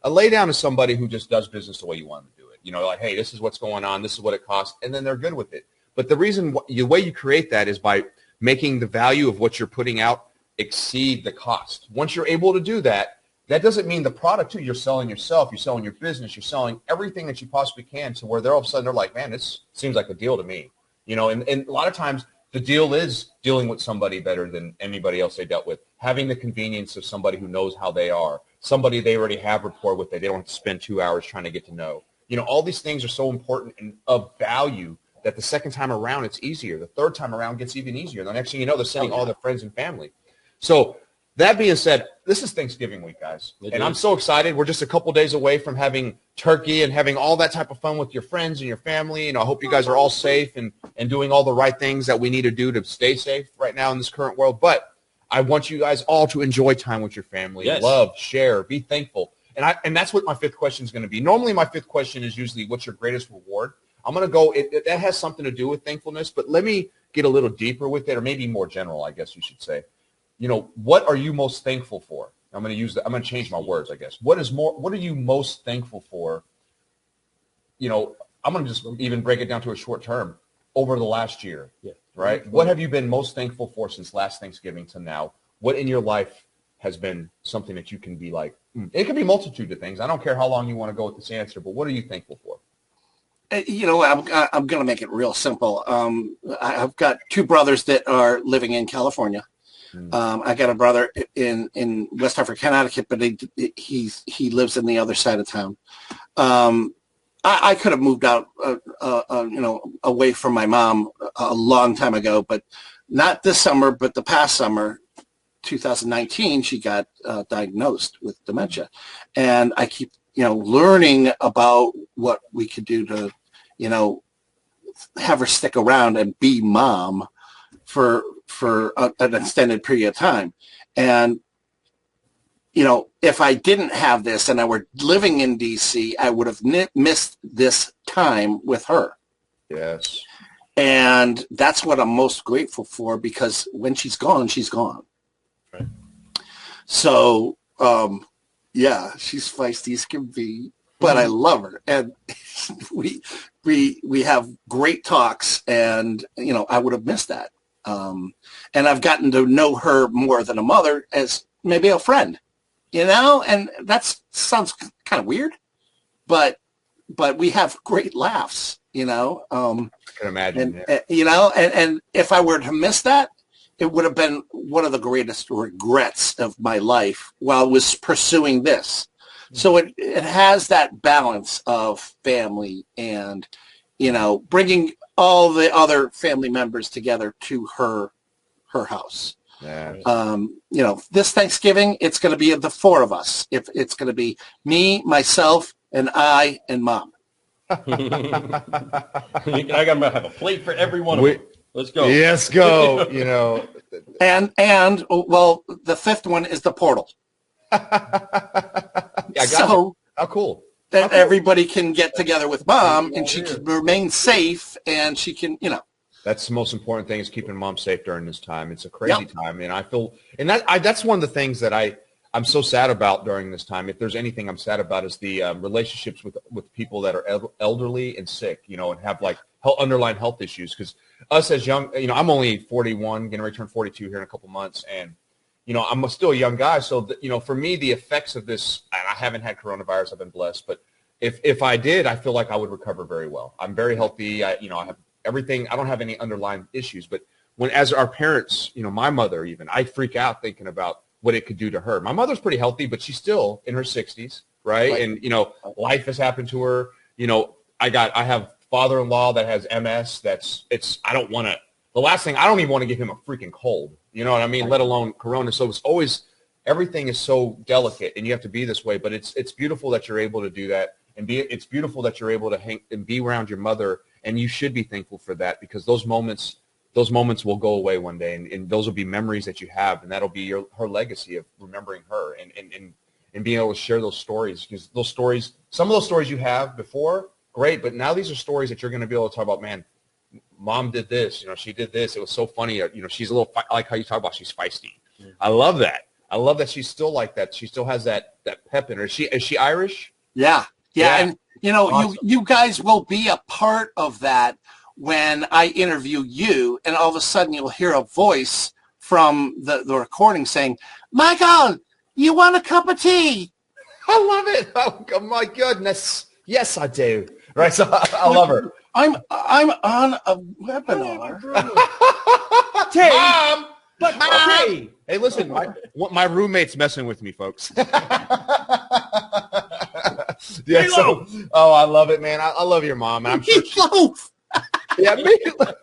a lay down is somebody who just does business the way you want them to do it. Like, hey, this is what's going on, this is what it costs, and then they're good with it. But the way you create that is by making the value of what you're putting out exceed the cost. Once you're able to do that, that doesn't mean the product too. You're selling yourself, you're selling your business, you're selling everything that you possibly can, to where all of a sudden they're like, man, this seems like a deal to me. And a lot of times the deal is dealing with somebody better than anybody else they dealt with, having the convenience of somebody who knows how they are, somebody they already have rapport with that they don't have to spend 2 hours trying to get to know. All these things are so important and of value that the second time around it's easier. The third time around gets even easier. The next thing you know, they're sending all their friends and family. So that being said, this is Thanksgiving week, guys. And I'm so excited. We're just a couple days away from having turkey and having all that type of fun with your friends and your family. I hope you guys are all safe and doing all the right things that we need to do to stay safe right now in this current world. But I want you guys all to enjoy time with your family. Yes. Love, share, be thankful. And that's what my 5th question is going to be. Normally my 5th question is usually, what's your greatest reward? I'm going to go, that has something to do with thankfulness, but let me get a little deeper with it, or maybe more general, I guess you should say. What are you most thankful for? I'm going to change my words, I guess. What are you most thankful for? I'm going to just even break it down to a short term over the last year, right? What have you been most thankful for since last Thanksgiving to now? What in your life has been something that you can be like, It could be a multitude of things. I don't care how long you want to go with this answer, but what are you thankful for? I'm going to make it real simple. I've got two brothers that are living in California. I got a brother in West Hartford, Connecticut, but he lives in the other side of town. I could have moved out, away from my mom a long time ago, but not this summer, but the past summer, 2019, she got diagnosed with dementia. And I keep, learning about what we could do to, have her stick around and be mom for an extended period of time. And, if I didn't have this and I were living in DC, I would have missed this time with her. Yes. And that's what I'm most grateful for, because when she's gone, she's gone. Right. So, she's feisty as can be, but I love her. And we have great talks, and, I would have missed that. And I've gotten to know her more than a mother as maybe a friend, and that sounds kind of weird, but we have great laughs, I can imagine. And if I were to miss that, it would have been one of the greatest regrets of my life while I was pursuing this. So it has that balance of family and, bringing all the other family members together to her house. Yeah. This Thanksgiving, it's going to be the four of us. If it's going to be me, myself, and I, and Mom. I got to have a plate for every one of them. Let's go. Yes, go. And the fifth one is the portal. So how cool. That everybody can get together with Mom, and she can remain safe, and she can, That's the most important thing, is keeping Mom safe during this time. It's a crazy time, and I feel, and that's one of the things that I'm so sad about during this time. If there's anything I'm sad about, is the relationships with people that are elderly and sick, and have like underlying health issues. Because us as young, I'm only 41, getting ready to turn 42 here in a couple months, and I'm still a young guy. So for me, the effects of this, and I haven't had coronavirus. I've been blessed, but if I did, I feel like I would recover very well. I'm very healthy. I have everything. I don't have any underlying issues. But as our parents, my mother even, I freak out thinking about what it could do to her. My mother's pretty healthy, but she's still in her 60s, right? And life has happened to her. I have father-in-law that has MS. I don't want to. The last thing, I don't even want to give him a freaking cold. You know what I mean? Let alone corona. So it's always, everything is so delicate, and you have to be this way. But it's beautiful that you're able to do that, and it's beautiful that you're able to hang and be around your mother. And you should be thankful for that, because those moments will go away one day, and those will be memories that you have, and that'll be her legacy of remembering her and being able to share those stories. Because those stories, some of those stories you have before, great, but now these are stories that you're going to be able to talk about. Man, Mom did this, she did this. It was so funny. She's a little, I like how you talk about she's feisty. Mm-hmm. I love that. I love that she's still like that. She still has that pep in her. Is she Irish? Yeah. And awesome. you guys will be a part of that when I interview you, and all of a sudden you'll hear a voice from the recording saying, "Michael, you want a cup of tea?" I love it. Oh my goodness. Yes, I do. Right. So I love her. I'm on a webinar. Tay, Mom, but Mom. Hey, listen, my roommate's messing with me, folks. Yeah. So, I love it, man. I love your mom, and I'm sure. Meatloaf. Yeah, meatloaf.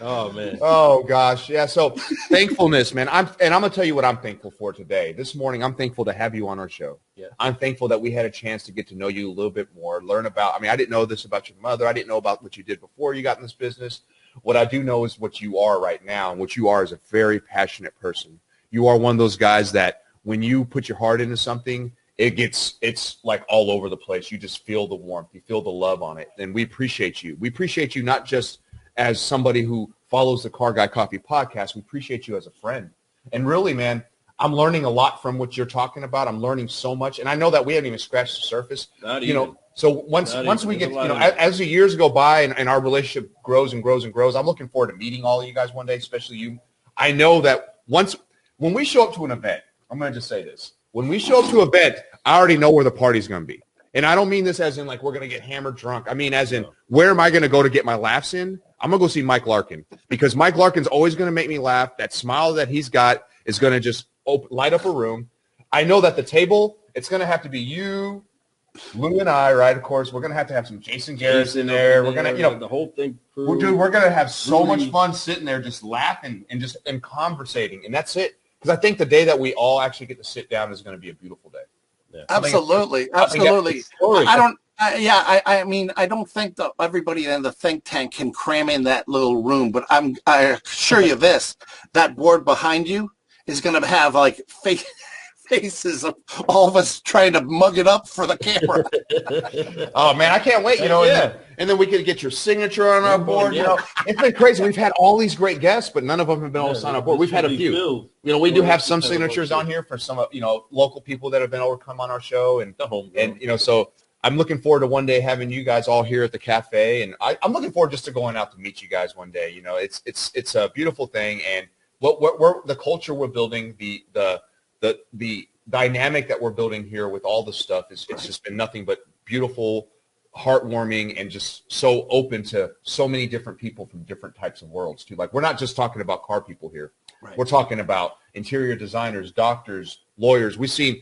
Oh man. Oh gosh. Yeah. So thankfulness, man. I'm gonna tell you what I'm thankful for today. This morning, I'm thankful to have you on our show. Yeah. I'm thankful that we had a chance to get to know you a little bit more, learn about. I didn't know this about your mother. I didn't know about what you did before you got in this business. What I do know is what you are right now, and what you are is a very passionate person. You are one of those guys that when you put your heart into something, it's like all over the place. You just feel the warmth. You feel the love on it. And we appreciate you. We appreciate you not just as somebody who follows the Car Guy Coffee podcast. We appreciate you as a friend. And really, man, I'm learning a lot from what you're talking about. I'm learning so much. And I know that we haven't even scratched the surface. Not even. So once we get, as the years go by and our relationship grows and grows and grows, I'm looking forward to meeting all of you guys one day, especially you. I know that when we show up to an event, I'm going to just say this. When we show up to an event, I already know where the party's going to be. And I don't mean this as in like we're going to get hammered drunk. I mean as in where am I going to go to get my laughs in? I'm going to go see Mike Larkin because Mike Larkin's always going to make me laugh. That smile that he's got is going to just light up a room. I know that the table, it's going to have to be you, Lou and I, right? Of course, we're going to have some Jason Garris in there. We're going to, the whole thing. We're going to have so much fun sitting there just laughing and conversating. And that's it. Because I think the day that we all actually get to sit down is going to be a beautiful day. Yeah. Absolutely. I mean, I don't think that everybody in the think tank can cram in that little room, but I assure you this, that board behind you is going to have like faces of all of us trying to mug it up for the camera. Oh man, I can't wait, and then we could get your signature on our board. It's been crazy. We've had all these great guests, but none of them have been able to sign our board. We've had a few. We do have some signatures on here for some local people that have been able to come on our show, and so I'm looking forward to one day having you guys all here at the cafe, and I'm looking forward just to going out to meet you guys one day. It's a beautiful thing, and we're the culture we're building, the dynamic that we're building here with all this stuff it's just been nothing but beautiful, heartwarming, and just so open to so many different people from different types of worlds too. Like we're not just talking about car people here. Right. We're talking about interior designers, doctors, lawyers. We've seen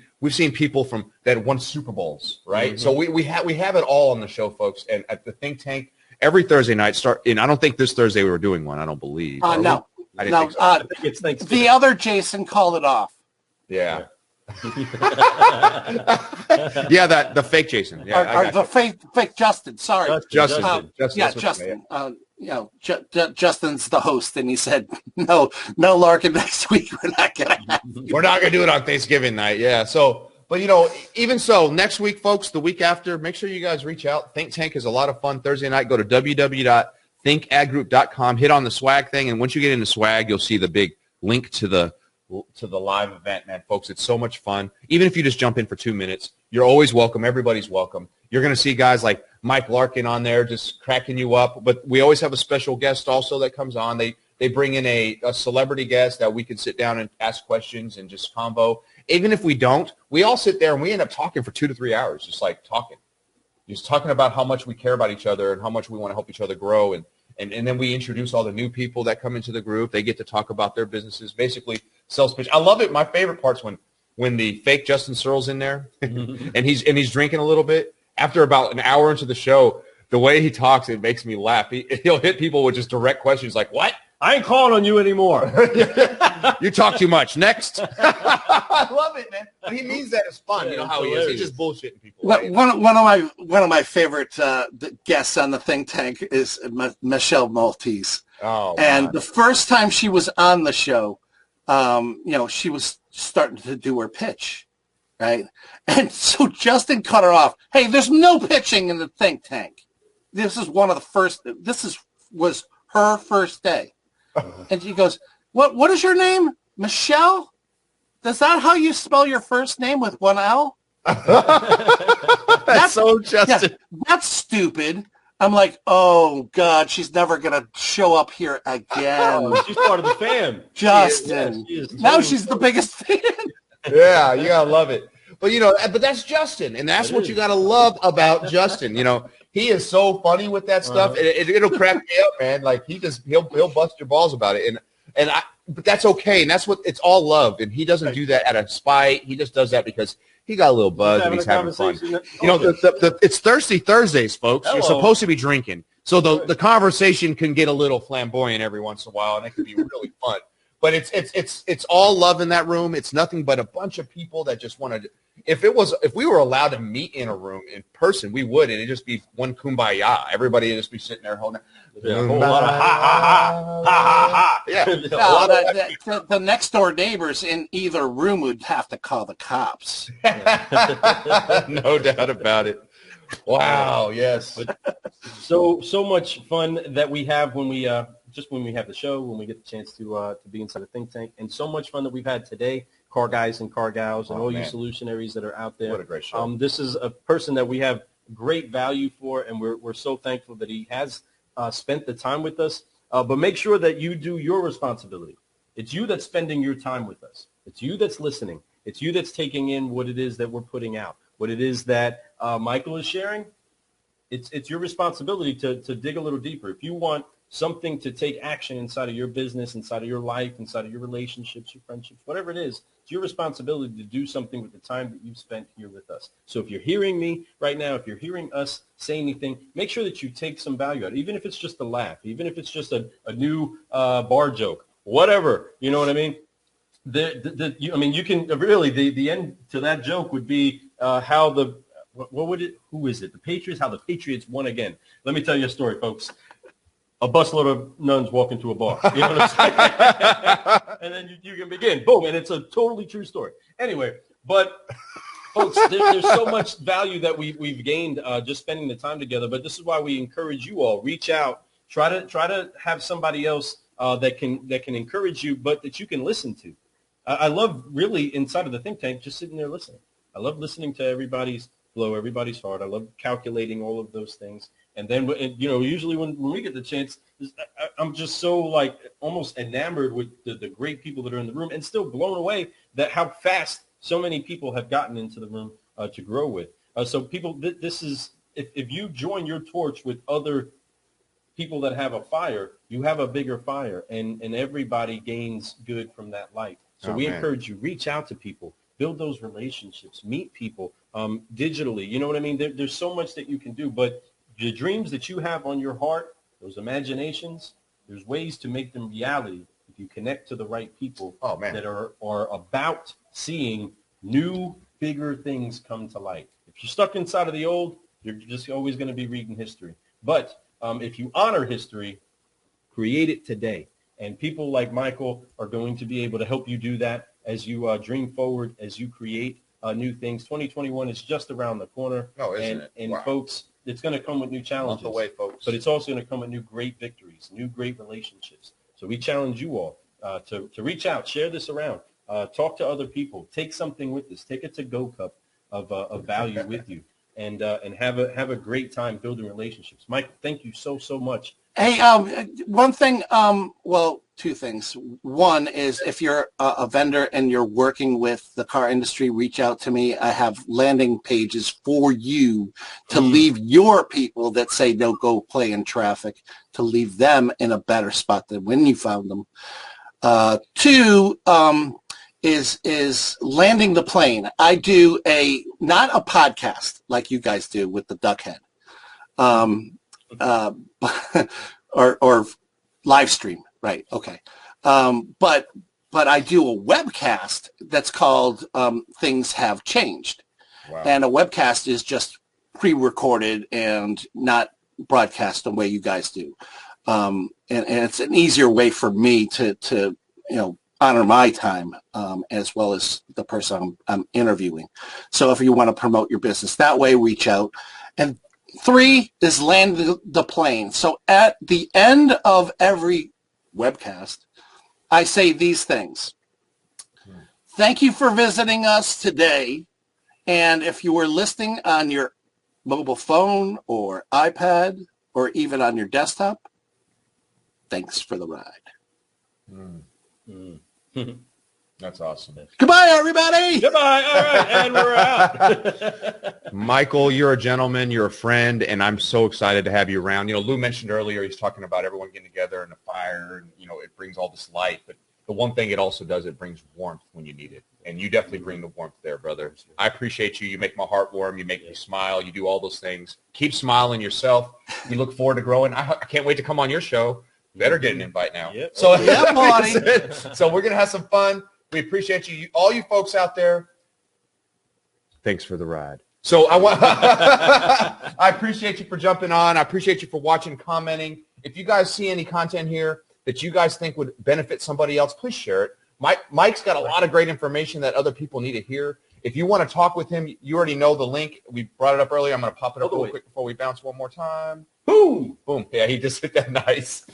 people from that won Super Bowls, right? Mm-hmm. So we have it all on the show, folks. And at the think tank every Thursday night and I don't think this Thursday we were doing one. I don't believe. No. I didn't think so. I think it's Thanksgiving. The other Jason called it off. Yeah. The fake Jason. Yeah, the fake Justin. Sorry, Justin. Justin. Justin's the host, and he said, "No, Larkin next week. We're not gonna do it on Thanksgiving night." Yeah. So, but even so, next week, folks, the week after, make sure you guys reach out. Think Tank is a lot of fun Thursday night. Go to www.thinkadgroup.com. Hit on the swag thing, and once you get into swag, you'll see the big link to the live event, man. Folks, it's so much fun. Even if you just jump in for 2 minutes, you're always welcome. Everybody's welcome. You're going to see guys like Mike Larkin on there just cracking you up. But we always have a special guest also that comes on. They bring in a celebrity guest that we can sit down and ask questions and just convo. Even if we don't, we all sit there and we end up talking for 2 to 3 hours, just talking about how much we care about each other and how much we want to help each other grow. And then we introduce all the new people that come into the group. They get to talk about their businesses, basically sales pitch. I love it. My favorite part's when the fake Justin Searle's in there and he's drinking a little bit. After about an hour into the show, the way he talks, it makes me laugh. He'll hit people with just direct questions like, "What? I ain't calling on you anymore. You talk too much. Next." I love it, man. But he means that as fun. You know how he is. He's just bullshitting people. One of my favorite guests on the think tank is Michelle Maltese. Oh, and the first time she was on the show, she was starting to do her pitch, right? And so Justin cut her off. "Hey, there's no pitching in the think tank. This is one of the first. Was her first day." And she goes, What is your name? Michelle? Is that how you spell your first name with one L?" That's so Justin. Yeah, that's stupid. I'm like, oh, God, she's never going to show up here again. She's part of the fam. Justin. Now she's the biggest fan. Yeah, you got to love it. But, but that's Justin, and that's what you got to love about Justin. He is so funny with that stuff. It'll crack me up, man. Like, he'll bust your balls about it. But that's okay, and that's what it's all love. And he doesn't do that out of spite. He just does that because he got a little buzz and he's having fun. It's Thirsty Thursdays, folks. Hello. You're supposed to be drinking, so the conversation can get a little flamboyant every once in a while, and it can be really fun. But it's all love in that room. It's nothing but a bunch of people that just want to. If we were allowed to meet in a room in person, we would, and it'd just be one kumbaya. Everybody would just be sitting there holding. A whole lot of ha ha ha. Yeah. The next door neighbors in either room would have to call the cops. No doubt about it. Wow. Yes. So much fun that we have when we have the show, when we get the chance to be inside the think tank, and so much fun that we've had today. Car guys and car gals and all you solutionaries that are out there. What a great show. This is a person that we have great value for, and we're so thankful that he has spent the time with us. But make sure that you do your responsibility. It's you that's spending your time with us. It's you that's listening. It's you that's taking in what it is that we're putting out, what it is that Michael is sharing. It's your responsibility to dig a little deeper. If you want something to take action inside of your business, inside of your life, inside of your relationships, your friendships, whatever it is, it's your responsibility to do something with the time that you've spent here with us. So if you're hearing me right now, if you're hearing us say anything, make sure that you take some value out, even if it's just a laugh, even if it's just a new bar joke, whatever, you know what I mean? You can really, the end to that joke would be how the, who is it? The Patriots, how the Patriots won again. Let me tell you a story, folks. A busload of nuns walk into a bar. You know what I'm saying? And then you can begin. Boom. And it's a totally true story. Anyway, but folks, there's so much value that we've gained just spending the time together. But this is why we encourage you all. Reach out. Try to have somebody else that can encourage you, but that you can listen to. I love really inside of the think tank just sitting there listening. I love listening to everybody's flow, everybody's heart. I love calculating all of those things. And then, usually when we get the chance, I'm just so like almost enamored with the great people that are in the room and still blown away that how fast so many people have gotten into the room to grow with. So people, this is, if you join your torch with other people that have a fire, you have a bigger fire, and everybody gains good from that light. So we encourage you, reach out to people, build those relationships, meet people digitally. You know what I mean? There's so much that you can do, but the dreams that you have on your heart, those imaginations, there's ways to make them reality if you connect to the right people that are about seeing new, bigger things come to light. If you're stuck inside of the old, you're just always going to be reading history. But if you honor history, create it today. And people like Michael are going to be able to help you do that as you dream forward, as you create new things. 2021 is just around the corner. Oh, isn't it? And folks, it's going to come with new challenges. Month away, folks. But it's also going to come with new great victories, new great relationships. So we challenge you all to reach out, share this around, talk to other people, take something with this, take a to-go cup of value with you, and have a great time building relationships. Michael, thank you so much. Hey, one thing, two things. One is if you're a vendor and you're working with the car industry, reach out to me. I have landing pages for you to leave your people that say don't go play in traffic, to leave them in a better spot than when you found them. Two is landing the plane. I do not a podcast like you guys do with the Duckhead. Or live stream, right? Okay. But I do a webcast that's called Things Have Changed. Wow. And a webcast is just pre-recorded and not broadcast the way you guys do. And it's an easier way for me to honor my time as well as the person I'm interviewing. So if you want to promote your business that way, reach out. And 3 is land the plane. So at the end of every webcast, I say these things. Thank you for visiting us today. And if you were listening on your mobile phone or iPad or even on your desktop, thanks for the ride. That's awesome. Goodbye, everybody. Goodbye. All right, and we're out. Michael, you're a gentleman. You're a friend, and I'm so excited to have you around. Lou mentioned earlier, he's talking about everyone getting together in a fire, and, it brings all this light. But the one thing it also does, it brings warmth when you need it. And you definitely bring the warmth there, brother. I appreciate you. You make my heart warm. You make me smile. You do all those things. Keep smiling yourself. You look forward to growing. I can't wait to come on your show. Better get an invite now. Yep. So, buddy. So we're going to have some fun. We appreciate you, all you folks out there. Thanks for the ride. So I appreciate you for jumping on. I appreciate you for watching, commenting. If you guys see any content here that you guys think would benefit somebody else, please share it. Mike's got a lot of great information that other people need to hear. If you want to talk with him, you already know the link. We brought it up earlier. I'm going to pop it up real quick before we bounce one more time. Boom. Boom. Yeah, he just hit that nice.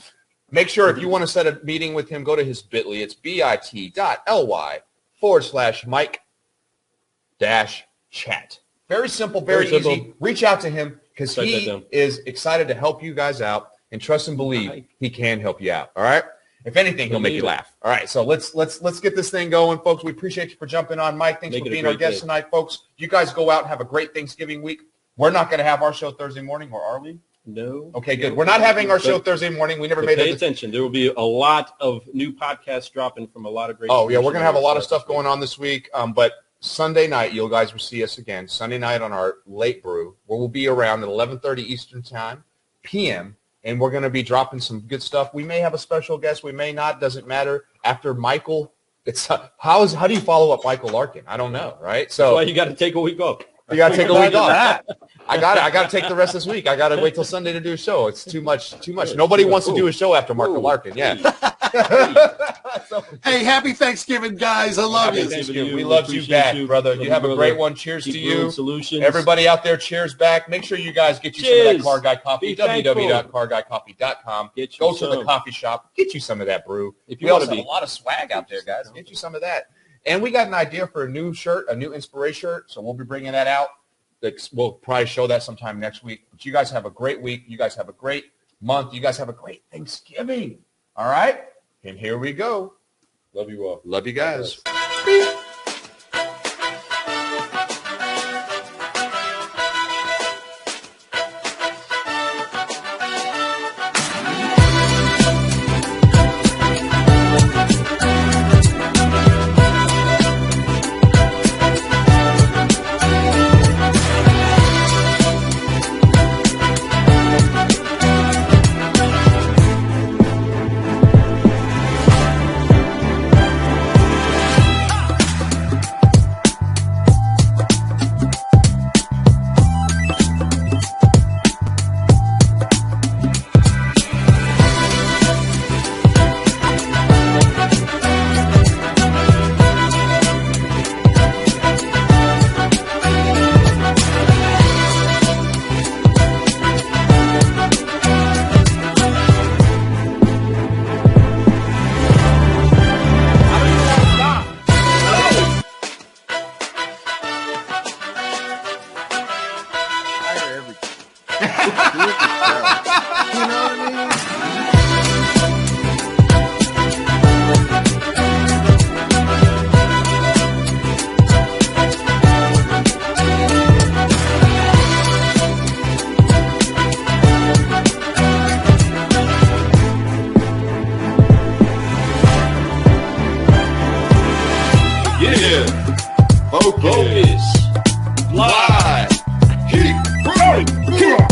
Make sure if you want to set a meeting with him, go to his bit.ly. It's bit.ly/Mike-chat. Very simple, very easy. Reach out to him because he is excited to help you guys out, and trust and believe he can help you out. All right. If anything, he'll make you laugh. All right. So let's get this thing going, folks. We appreciate you for jumping on, Mike. Thanks for being our guest tonight, folks. You guys go out and have a great Thanksgiving week. We're not going to have our show Thursday morning, or are we? No. Okay, good. We're not having our show Thursday morning. We never made it. Pay attention. There will be a lot of new podcasts dropping from a lot of great. Oh, yeah. We're going to have a lot of stuff going on this week. But Sunday night, you guys will see us again. Sunday night on our late brew, where we'll be around at 11:30 Eastern Time, p.m., and we're going to be dropping some good stuff. We may have a special guest. We may not. Doesn't matter. After Michael, how do you follow up Michael Larkin? I don't know, right? So that's why you got to take a week off. You got to take a week off. I got to take the rest of this week. I got to wait till Sunday to do a show. It's too much. Nobody wants to do a show after Michael Larkin. Yeah. Hey, happy Thanksgiving, guys. I love you. We love you back, brother. You have a great one. Cheers to you. Everybody out there, cheers back. Make sure you guys get you some of that Car Guy coffee. www.carguycoffee.com. Go to the coffee shop. Get you some of that brew. We also have a lot of swag out there, guys. Get you some of that. And we got an idea for a new shirt, a new Inspiration shirt, so we'll be bringing that out. We'll probably show that sometime next week. But you guys have a great week. You guys have a great month. You guys have a great Thanksgiving. All right? And here we go. Love you all. Love you guys. Focus. Fly. Keep running.